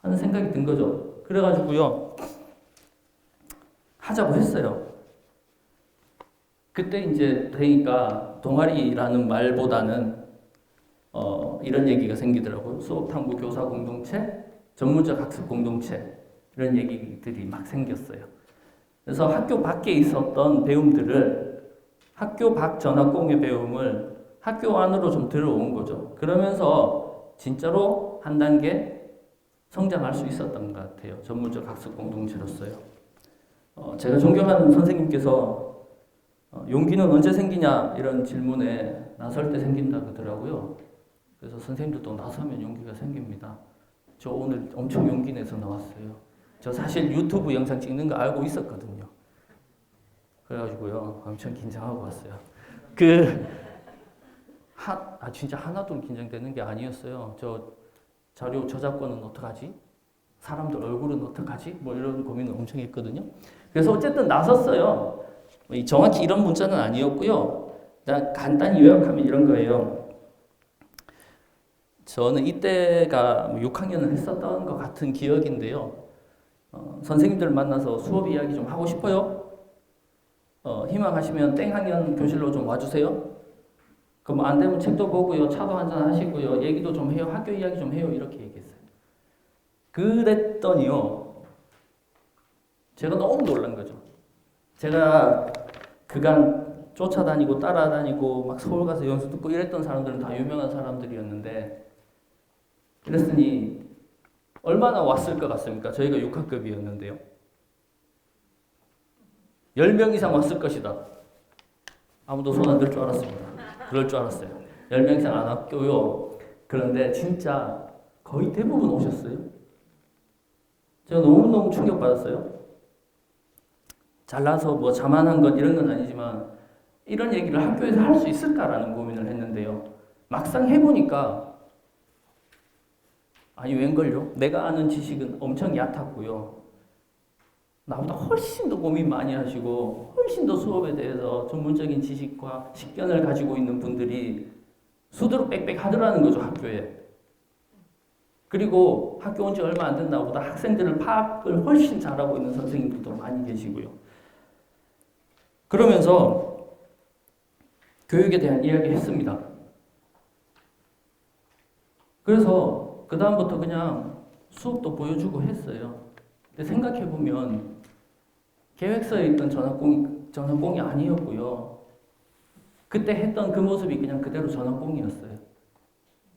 하는 생각이 든 거죠. 그래가지고요, 하자고 했어요. 그때 이제 되니까 동아리라는 말보다는 이런 얘기가 생기더라고요. 수업탐구 교사 공동체, 전문적 학습 공동체, 이런 얘기들이 막 생겼어요. 그래서 학교 밖에 있었던 배움들을, 학교 밖 전학공의 배움을 학교 안으로 좀 들어온 거죠. 그러면서 진짜로 한 단계 성장할 수 있었던 것 같아요. 전문적 학습 공동체로서요. 제가 존경하는 선생님께서 용기는 언제 생기냐 이런 질문에 나설 때 생긴다 그러더라고요. 그래서 선생님들도 나서면 용기가 생깁니다. 저 오늘 엄청 용기 내서 나왔어요. 저 사실 유튜브 영상 찍는 거 알고 있었거든요. 그래가지고요, 엄청 긴장하고 왔어요. 진짜 하나도 긴장되는 게 아니었어요. 저 자료 저작권은 어떡하지? 사람들 얼굴은 어떡하지? 뭐 이런 고민을 엄청 했거든요. 그래서 어쨌든 나섰어요. 정확히 이런 문자는 아니었고요. 간단히 요약하면 이런 거예요. 저는 이때가 6학년을 했었던 것 같은 기억인데요. 선생님들 만나서 수업 이야기 좀 하고 싶어요? 희망하시면 땡학년 교실로 좀 와주세요. 그럼 안 되면 책도 보고요, 차도 한잔 하시고요, 얘기도 좀 해요, 학교 이야기 좀 해요, 이렇게 얘기했어요. 그랬더니요, 제가 너무 놀란 거죠. 제가 그간 쫓아다니고 따라다니고 막 서울 가서 연수 듣고 이랬던 사람들은 다 유명한 사람들이었는데, 그랬으니 얼마나 왔을 것 같습니까? 저희가 6학급이었는데요. 10명 이상 왔을 것이다. 아무도 손 안 들 줄 알았습니다. 그럴 줄 알았어요. 10명 이상 안 왔고요. 그런데 진짜 거의 대부분 오셨어요. 제가 너무너무 충격받았어요. 잘나서 뭐 자만한 것 이런 건 아니지만 이런 얘기를 학교에서 할 수 있을까라는 고민을 했는데요. 막상 해보니까 아니 웬걸요? 내가 아는 지식은 엄청 얕았고요. 나보다 훨씬 더 고민 많이 하시고 훨씬 더 수업에 대해서 전문적인 지식과 식견을 가지고 있는 분들이 수두룩 빽빽 하더라는 거죠, 학교에. 그리고 학교 온 지 얼마 안 된 나보다 학생들을 파악을 훨씬 잘하고 있는 선생님들도 많이 계시고요. 그러면서 교육에 대한 이야기 했습니다. 그래서 그 다음부터 그냥 수업도 보여주고 했어요. 근데 생각해보면 계획서에 있던 전학공이 아니었고요. 그때 했던 그 모습이 그냥 그대로 전학공이었어요.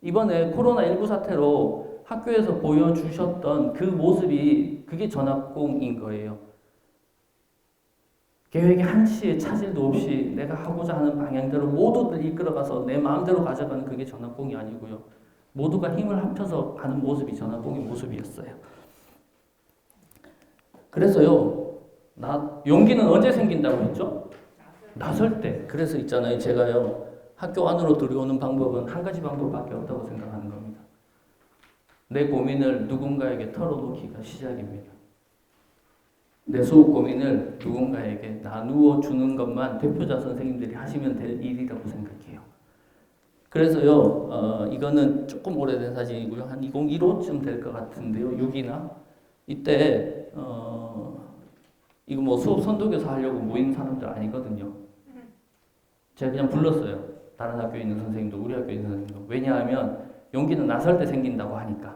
이번에 코로나19 사태로 학교에서 보여주셨던 그 모습이 그게 전학공인 거예요. 계획의 한치의 차질도 없이 내가 하고자 하는 방향대로 모두들 이끌어가서 내 마음대로 가져가는 그게 전학공이 아니고요. 모두가 힘을 합쳐서 가는 모습이 전학공의 모습이었어요. 그래서요, 용기는 언제 생긴다고 했죠? 나설 때. 그래서 있잖아요, 제가요, 학교 안으로 들어오는 방법은 한 가지 방법밖에 없다고 생각하는 겁니다. 내 고민을 누군가에게 털어놓기가 시작입니다. 내 수업 고민을 누군가에게 나누어 주는 것만 대표자 선생님들이 하시면 될 일이라고 생각해요. 그래서요, 이거는 조금 오래된 사진이고요. 한 2015쯤 될 것 같은데요. 6이나 이때 이거 뭐 수업 선도교사 하려고 모인 사람들 아니거든요. 제가 그냥 불렀어요. 다른 학교에 있는 선생님도 우리 학교에 있는 선생님도. 왜냐하면 용기는 나설 때 생긴다고 하니까.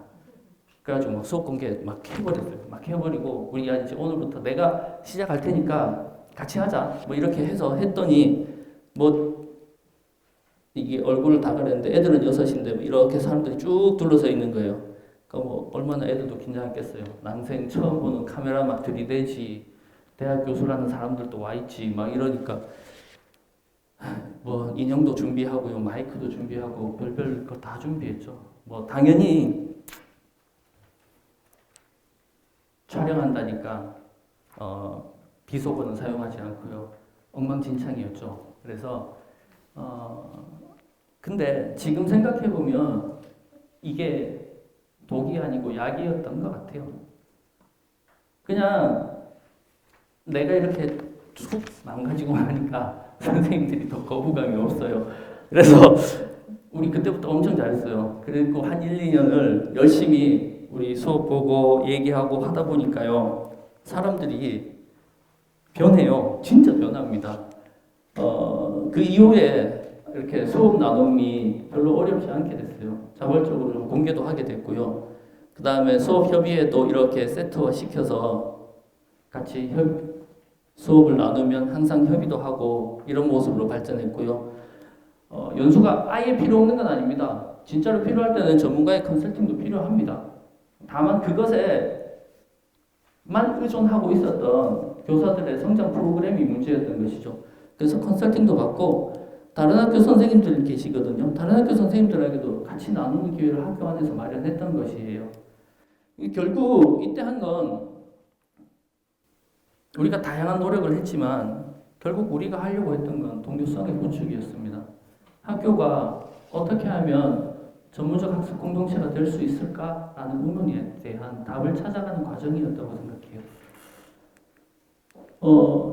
그래가지고 막 수업 공개 막 해버렸어요. 막 해버리고 우리 이제 오늘부터 내가 시작할 테니까 같이 하자. 뭐 이렇게 해서 했더니 뭐 이게 얼굴을 다 가렸는데 애들은 6인데 뭐 이렇게 사람들이 쭉 둘러서 있는 거예요. 그러니까 뭐 얼마나 애들도 긴장했겠어요. 난생 처음 보는 카메라 막 들이대지, 대학 교수라는 사람들도 와 있지 막 이러니까 뭐 인형도 준비하고요, 마이크도 준비하고 별별 거 다 준비했죠. 뭐 당연히 촬영한다니까 비속어는 사용하지 않고요, 엉망진창이었죠. 그래서 근데 지금 생각해 보면 이게 독이 아니고 약이었던 것 같아요. 그냥 내가 이렇게 툭 망가지고 나니까 선생님들이 더 거부감이 없어요. 그래서 우리 그때부터 엄청 잘했어요. 그리고 한 1, 2년을 열심히 우리 수업 보고 얘기하고 하다 보니까요, 사람들이 변해요. 진짜 변합니다. 그 이후에 이렇게 수업 나눔이 별로 어렵지 않게 됐어요. 자발적으로 좀 공개도 하게 됐고요. 그 다음에 수업 협의회도 이렇게 세트화 시켜서 같이 수업을 나누면 항상 협의도 하고 이런 모습으로 발전했고요. 연수가 아예 필요 없는 건 아닙니다. 진짜로 필요할 때는 전문가의 컨설팅도 필요합니다. 다만 그것에만 의존하고 있었던 교사들의 성장 프로그램이 문제였던 것이죠. 그래서 컨설팅도 받고 다른 학교 선생님들 계시거든요. 다른 학교 선생님들에게도 같이 나누는 기회를 학교 안에서 마련했던 것이에요. 결국 이때 한 건 우리가 다양한 노력을 했지만 결국 우리가 하려고 했던 건 동료성의 구축이었습니다. 학교가 어떻게 하면 전문적 학습 공동체가 될 수 있을까라는 의문에 대한 답을 찾아가는 과정이었다고 생각해요.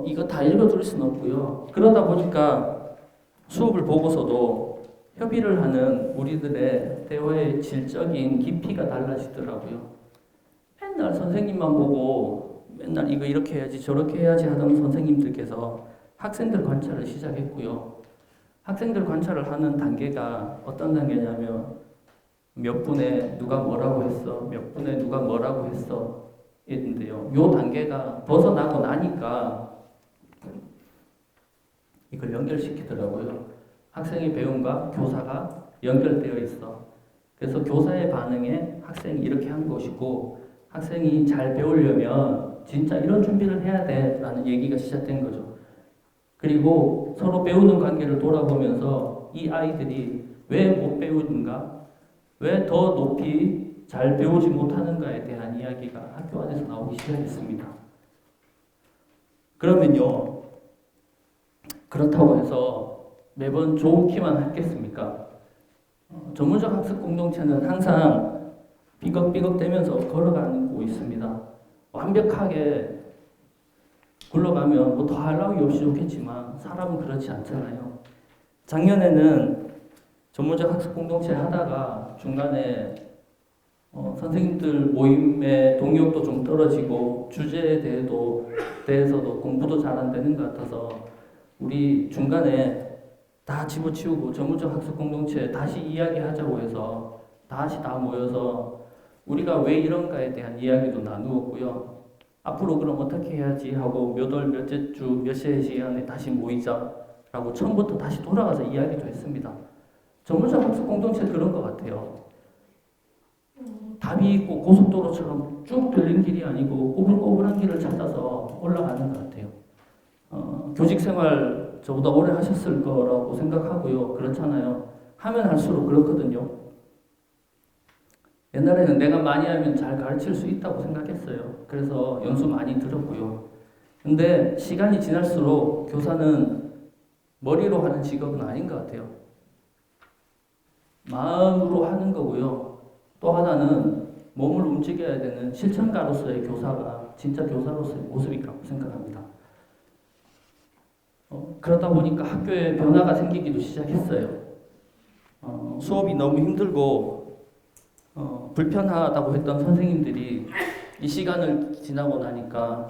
이거 다 읽어둘 수는 없고요. 그러다 보니까 수업을 보고서도 협의를 하는 우리들의 대화의 질적인 깊이가 달라지더라고요. 맨날 선생님만 보고 맨날 이거 이렇게 해야지 저렇게 해야지 하던 선생님들께서 학생들 관찰을 시작했고요. 학생들 관찰을 하는 단계가 어떤 단계냐면 몇 분에 누가 뭐라고 했어, 몇 분에 누가 뭐라고 했어 있는데요. 요 단계가 벗어나고 나니까 이걸 연결시키더라고요. 학생의 배움과 교사가 연결되어 있어. 그래서 교사의 반응에 학생이 이렇게 한 것이고 학생이 잘 배우려면 진짜 이런 준비를 해야 돼 라는 얘기가 시작된 거죠. 그리고 서로 배우는 관계를 돌아보면서 이 아이들이 왜 못 배우는가, 왜 더 높이 잘 배우지 못하는가에 대한 이야기가 학교 안에서 나오기 시작했습니다. 그러면요, 그렇다고 해서 매번 좋은 키만 했겠습니까? 전문적 학습 공동체는 항상 삐걱삐걱대면서 걸어가고 있습니다. 완벽하게 굴러가면 뭐 더 할 나위 없이 좋겠지만 사람은 그렇지 않잖아요. 작년에는 전문적 학습 공동체 하다가 중간에 선생님들 모임의 동력도 좀 떨어지고 주제에 대해서도 공부도 잘 안 되는 것 같아서 우리 중간에 다 집어치우고 전문적 학습 공동체 다시 이야기하자고 해서 다시 다 모여서 우리가 왜 이런가에 대한 이야기도 나누었고요. 앞으로 그럼 어떻게 해야지 하고 몇 월 몇째 주 몇 시간에 다시 모이자라고 처음부터 다시 돌아가서 이야기도 했습니다. 전문적 학습 공동체 그런 것 같아요. 답이 있고 고속도로처럼 쭉 들린 길이 아니고 꼬불꼬불한 길을 찾아서 올라가는 것 같아요. 교직 생활 저보다 오래 하셨을 거라고 생각하고요. 그렇잖아요. 하면 할수록 그렇거든요. 옛날에는 내가 많이 하면 잘 가르칠 수 있다고 생각했어요. 그래서 연수 많이 들었고요. 근데 시간이 지날수록 교사는 머리로 하는 직업은 아닌 것 같아요. 마음으로 하는 거고요. 또 하나는 몸을 움직여야 되는 실천가로서의 교사가 진짜 교사로서의 모습이라고 생각합니다. 그러다 보니까 학교에 변화가 생기기도 시작했어요. 수업이 너무 힘들고 불편하다고 했던 선생님들이 이 시간을 지나고 나니까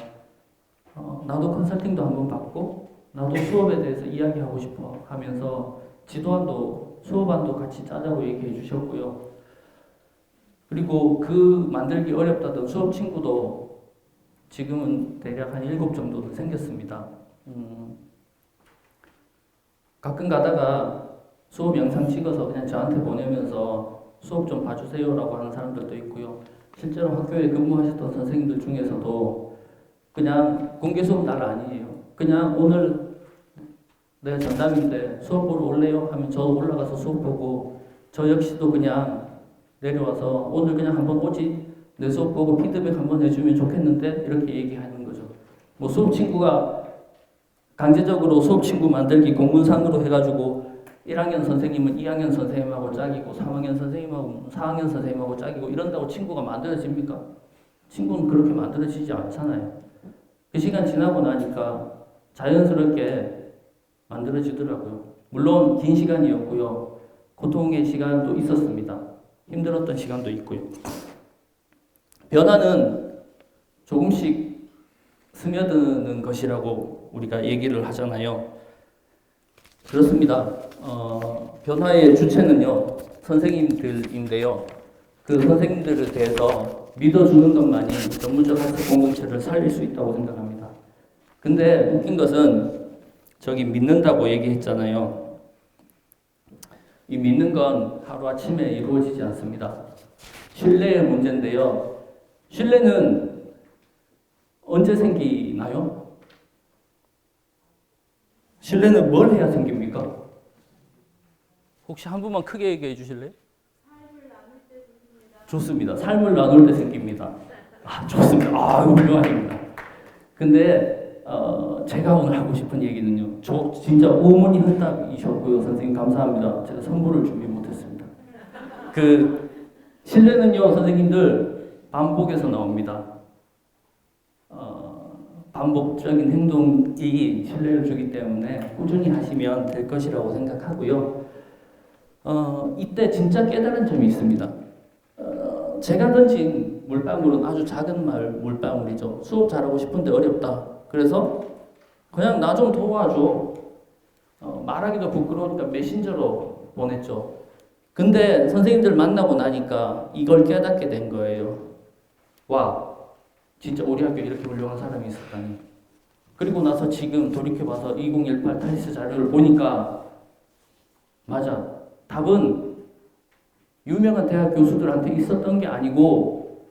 나도 컨설팅도 한번 받고 나도 수업에 대해서 이야기하고 싶어 하면서 지도안도 수업안도 같이 짜자고 얘기해 주셨고요. 그리고 그 만들기 어렵다던 수업 친구도 지금은 대략 한 7 정도는 생겼습니다. 가끔 가다가 수업 영상 찍어서 그냥 저한테 보내면서 수업 좀 봐주세요라고 하는 사람들도 있고요. 실제로 학교에 근무하셨던 선생님들 중에서도 그냥 공개 수업 날 아니에요. 그냥 오늘 내가 전담인데 수업 보러 올래요? 하면 저 올라가서 수업 보고 저 역시도 그냥 내려와서 오늘 그냥 한번 오지 내 수업 보고 피드백 한번 해주면 좋겠는데 이렇게 얘기하는 거죠. 뭐 수업 친구가 강제적으로 수업 친구 만들기 공문상으로 해가지고 1학년 선생님은 2학년 선생님하고 짝이고 3학년 선생님하고 4학년 선생님하고 짝이고 이런다고 친구가 만들어집니까? 친구는 그렇게 만들어지지 않잖아요. 그 시간 지나고 나니까 자연스럽게 만들어지더라고요. 물론 긴 시간이었고요. 고통의 시간도 있었습니다. 힘들었던 시간도 있고요. 변화는 조금씩 스며드는 것이라고 우리가 얘기를 하잖아요. 그렇습니다. 변화의 주체는요, 선생님들인데요. 그 선생님들에 대해서 믿어주는 것만이 전문적 학습 공동체를 살릴 수 있다고 생각합니다. 근데 웃긴 것은 저기 믿는다고 얘기했잖아요. 이 믿는 건 하루아침에 이루어지지 않습니다. 신뢰의 문제인데요. 신뢰는 언제 생기나요? 신뢰는 뭘 해야 생깁니까? 혹시 한 분만 크게 얘기해 주실래요? 삶을 나눌 때 생깁니다. 좋습니다. 삶을 나눌 때 생깁니다. 좋습니다. 훌륭합니다. 근데 제가 오늘 하고 싶은 얘기는요. 저 진짜 오문이 흑답이셨고요. 선생님 감사합니다. 제가 선물을 준비 못했습니다. 신뢰는요, 선생님들 반복에서 나옵니다. 반복적인 행동이 신뢰를 주기 때문에 꾸준히 하시면 될 것이라고 생각하고요. 이때 진짜 깨달은 점이 있습니다. 제가 던진 물방울은 아주 작은 물방울이죠. 수업 잘하고 싶은데 어렵다. 그래서 그냥 나 좀 도와줘. 말하기도 부끄러우니까 메신저로 보냈죠. 근데 선생님들 만나고 나니까 이걸 깨닫게 된 거예요. 와, 진짜 우리 학교에 이렇게 훌륭한 사람이 있었다니. 그리고 나서 지금 돌이켜봐서 2018 탈스 자료를 보니까 맞아. 답은 유명한 대학 교수들한테 있었던 게 아니고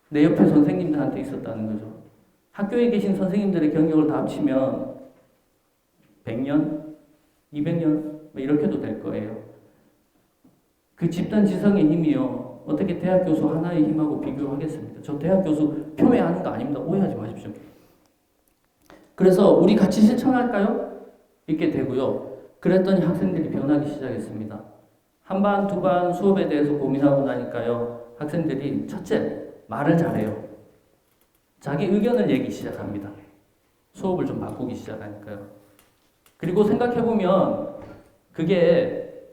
내 옆에 선생님들한테 있었다는 거죠. 학교에 계신 선생님들의 경력을 다 합치면 100년, 200년 이렇게도 될 거예요. 그 집단 지성의 힘이요. 어떻게 대학 교수 하나의 힘하고 비교하겠습니까? 저 대학 교수 폄훼하는 거 아닙니다. 오해하지 마십시오. 그래서 우리 같이 실천할까요? 이렇게 되고요. 그랬더니 학생들이 변하기 시작했습니다. 한 반, 두 반 수업에 대해서 고민하고 나니까요. 학생들이 첫째, 말을 잘해요. 자기 의견을 얘기 시작합니다. 수업을 좀 바꾸기 시작하니까요. 그리고 생각해보면 그게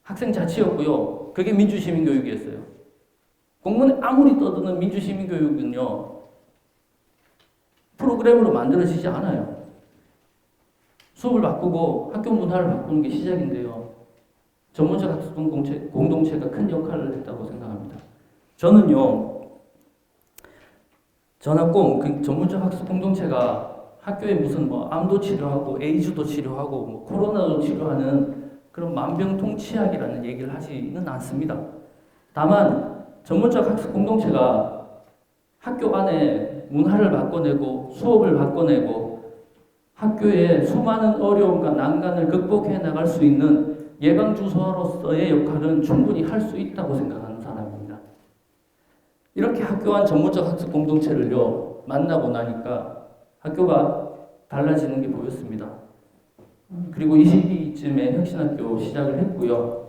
학생 자치였고요. 그게 민주시민교육이었어요. 공문에 아무리 떠드는 민주시민교육은요. 프로그램으로 만들어지지 않아요. 수업을 바꾸고 학교 문화를 바꾸는 게 시작인데요. 전문적 학습 공동체가 큰 역할을 했다고 생각합니다. 저는요. 전학공 전문적 학습 공동체가 학교에 무슨 암도 치료하고 에이즈도 치료하고 코로나도 치료하는 그런 만병통치약이라는 얘기를 하지는 않습니다. 다만 전문적 학습 공동체가 학교 안에 문화를 바꿔내고 수업을 바꿔내고 학교의 수많은 어려움과 난관을 극복해 나갈 수 있는 예방주소로서의 역할은 충분히 할 수 있다고 생각하는 사람입니다. 이렇게 학교 안 전문적 학습 공동체를요 만나고 나니까 학교가 달라지는 게 보였습니다. 그리고 이 시기쯤에 혁신학교 시작을 했고요.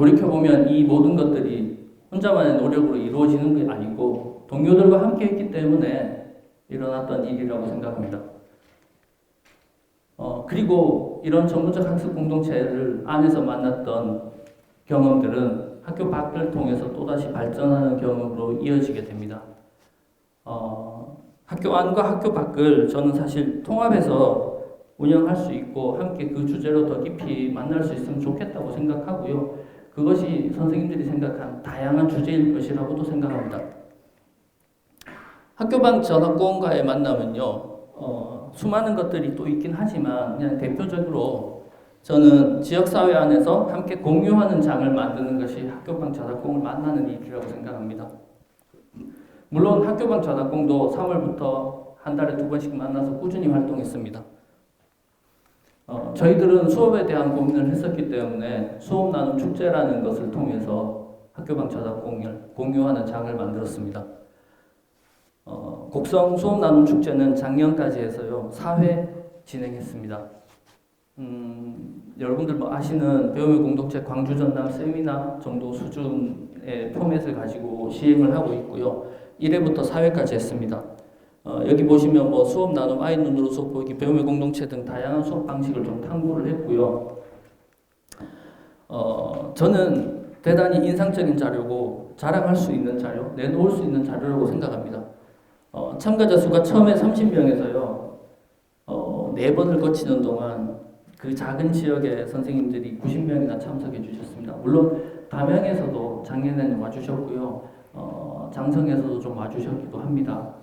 돌이켜보면 이 모든 것들이 혼자만의 노력으로 이루어지는 게 아니고 동료들과 함께 했기 때문에 일어났던 일이라고 생각합니다. 그리고 이런 전문적 학습 공동체를 안에서 만났던 경험들은 학교 밖을 통해서 또다시 발전하는 경험으로 이어지게 됩니다. 학교 안과 학교 밖을 저는 사실 통합해서 운영할 수 있고 함께 그 주제로 더 깊이 만날 수 있으면 좋겠다고 생각하고요. 그것이 선생님들이 생각한 다양한 주제일 것이라고도 생각합니다. 학교 밖 전학고원과의 만남은요. 수많은 것들이 또 있긴 하지만 그냥 대표적으로 저는 지역사회 안에서 함께 공유하는 장을 만드는 것이 학교방 전학공을 만나는 일이라고 생각합니다. 물론 학교방 전학공도 3월부터 한 달에 2번씩 만나서 꾸준히 활동했습니다. 저희들은 수업에 대한 고민을 했었기 때문에 수업 나눔 축제라는 것을 통해서 학교방 전학공을 공유하는 장을 만들었습니다. 곡성 수업 나눔 축제는 작년까지 해서요 4회 진행했습니다. 여러분들 뭐 아시는 배움의 공동체 광주 전남 세미나 정도 수준의 포맷을 가지고 시행을 하고 있고요. 1회부터 4회까지 했습니다. 여기 보시면 뭐 수업 나눔, 아이 눈으로 수업 보기, 배움의 공동체 등 다양한 수업 방식을 좀 탐구를 했고요. 저는 대단히 인상적인 자료고 자랑할 수 있는 자료, 내놓을 수 있는 자료라고 생각합니다. 참가자 수가 처음에 30명에서요. 4번을 거치는 동안 그 작은 지역의 선생님들이 90명이나 참석해 주셨습니다. 물론 담양에서도 작년에는 와주셨고요. 장성에서도 좀 와주셨기도 합니다.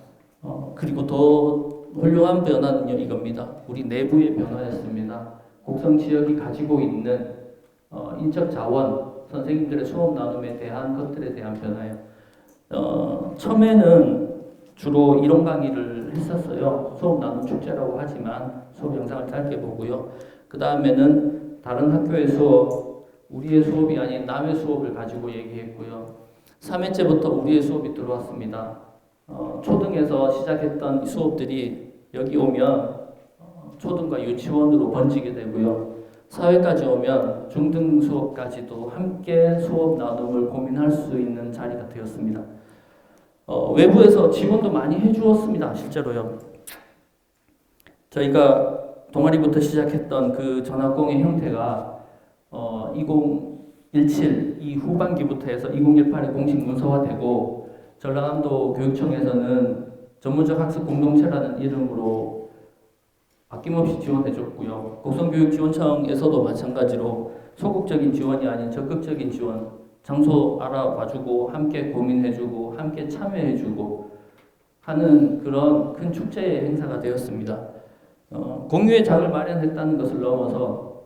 그리고 더 훌륭한 변화는요 이겁니다. 우리 내부의 변화였습니다. 곡성 지역이 가지고 있는 인적 자원, 선생님들의 수업 나눔에 대한 것들에 대한 변화예요. 처음에는 주로 이론 강의를 했었어요. 수업 나눔 축제라고 하지만 수업 영상을 짧게 보고요. 그 다음에는 다른 학교의 수업, 우리의 수업이 아닌 남의 수업을 가지고 얘기했고요. 3회째부터 우리의 수업이 들어왔습니다. 초등에서 시작했던 수업들이 여기 오면 초등과 유치원으로 번지게 되고요. 4회까지 오면 중등 수업까지도 함께 수업 나눔을 고민할 수 있는 자리가 되었습니다. 외부에서 지원도 많이 해주었습니다. 실제로요. 저희가 동아리부터 시작했던 그 전학공의 형태가 2017 이 후반기부터 해서 2018에 공식 문서화되고 전라남도 교육청에서는 전문적 학습 공동체라는 이름으로 아낌없이 지원해줬고요. 곡성교육지원청에서도 마찬가지로 소극적인 지원이 아닌 적극적인 지원, 장소 알아봐주고 함께 고민해주고 함께 참여해주고 하는 그런 큰 축제의 행사가 되었습니다. 공유의 장을 마련했다는 것을 넘어서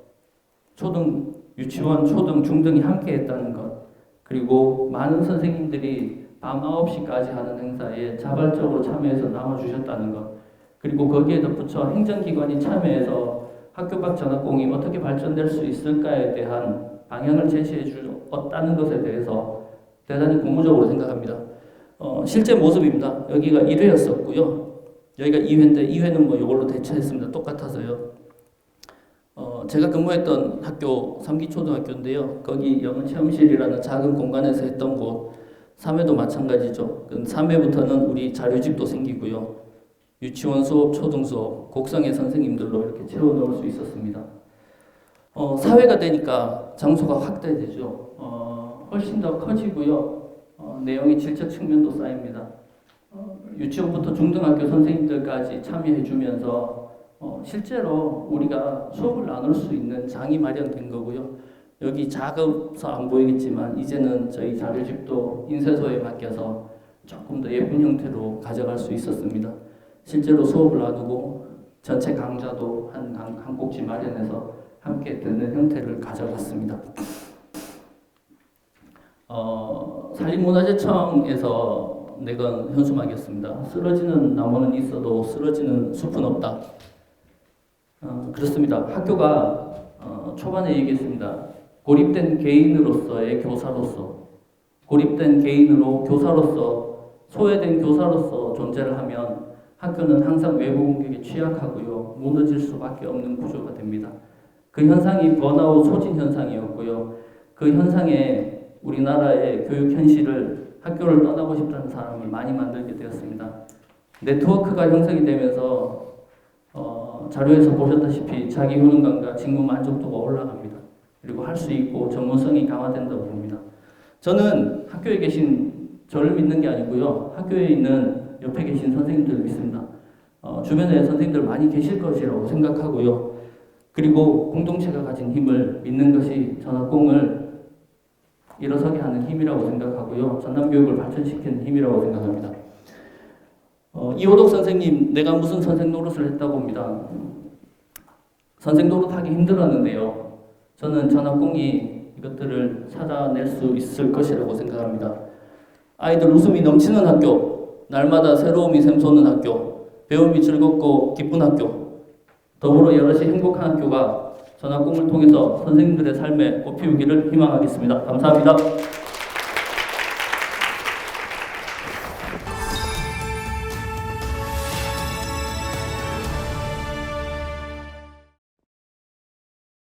초등, 유치원, 초등, 중등이 함께 했다는 것, 그리고 많은 선생님들이 밤 9시까지 하는 행사에 자발적으로 참여해서 나눠주셨다는 것, 그리고 거기에 덧붙여 행정기관이 참여해서 학교 밖 전학공이 어떻게 발전될 수 있을까에 대한 방향을 제시해 주었다는 것에 대해서 대단히 고무적으로 생각합니다. 실제 모습입니다. 여기가 1회였었고요. 여기가 2회인데 2회는 뭐 이걸로 대체했습니다. 똑같아서요. 제가 근무했던 학교 3기 초등학교인데요. 거기 영어 체험실이라는 작은 공간에서 했던 곳 3회도 마찬가지죠. 3회부터는 우리 자료집도 생기고요. 유치원 수업, 초등 수업, 곡성의 선생님들로 이렇게 채워 넣을 수 있었습니다. 4회가 되니까 장소가 확대되죠. 훨씬 더 커지고요. 내용이 질적 측면도 쌓입니다. 유치원부터 중등학교 선생님들까지 참여해주면서 실제로 우리가 수업을 나눌 수 있는 장이 마련된 거고요. 여기 작아서 안 보이겠지만 이제는 저희 자료집도 인쇄소에 맡겨서 조금 더 예쁜 형태로 가져갈 수 있었습니다. 실제로 수업을 나누고 전체 강좌도 한 꼭지 마련해서 함께 듣는 형태를 가져갔습니다. 산림문화재청에서 내건 현수막이었습니다. 쓰러지는 나무는 있어도 쓰러지는 숲은 없다. 그렇습니다. 학교가 초반에 얘기했습니다. 고립된 개인으로서의 교사로서, 고립된 개인으로 교사로서, 소외된 교사로서 존재를 하면 학교는 항상 외부 공격에 취약하고요. 무너질 수밖에 없는 구조가 됩니다. 그 현상이 번아웃 소진 현상이었고요. 그 현상에 우리나라의 교육 현실을 학교를 떠나고 싶다는 사람을 많이 만들게 되었습니다. 네트워크가 형성이 되면서 자료에서 보셨다시피 자기 효능감과 직무 만족도가 올라갑니다. 그리고 할 수 있고 전문성이 강화된다고 봅니다. 저는 학교에 계신 저를 믿는 게 아니고요. 학교에 있는 옆에 계신 선생님들을 믿습니다. 주변에 선생님들 많이 계실 것이라고 생각하고요. 그리고 공동체가 가진 힘을 믿는 것이 전학공을 일어서게 하는 힘이라고 생각하고요. 전남교육을 발전시키는 힘이라고 생각합니다. 이호덕 선생님, 내가 무슨 선생 노릇을 했다고 봅니다. 선생 노릇하기 힘들었는데요. 저는 전학공이 이것들을 찾아낼 수 있을 것이라고 생각합니다. 아이들 웃음이 넘치는 학교, 날마다 새로움이 샘솟는 학교, 배움이 즐겁고 기쁜 학교, 더불어 여럿이 행복한 학교가 전학공을 통해서 선생님들의 삶에 꽃피우기를 희망하겠습니다. 감사합니다.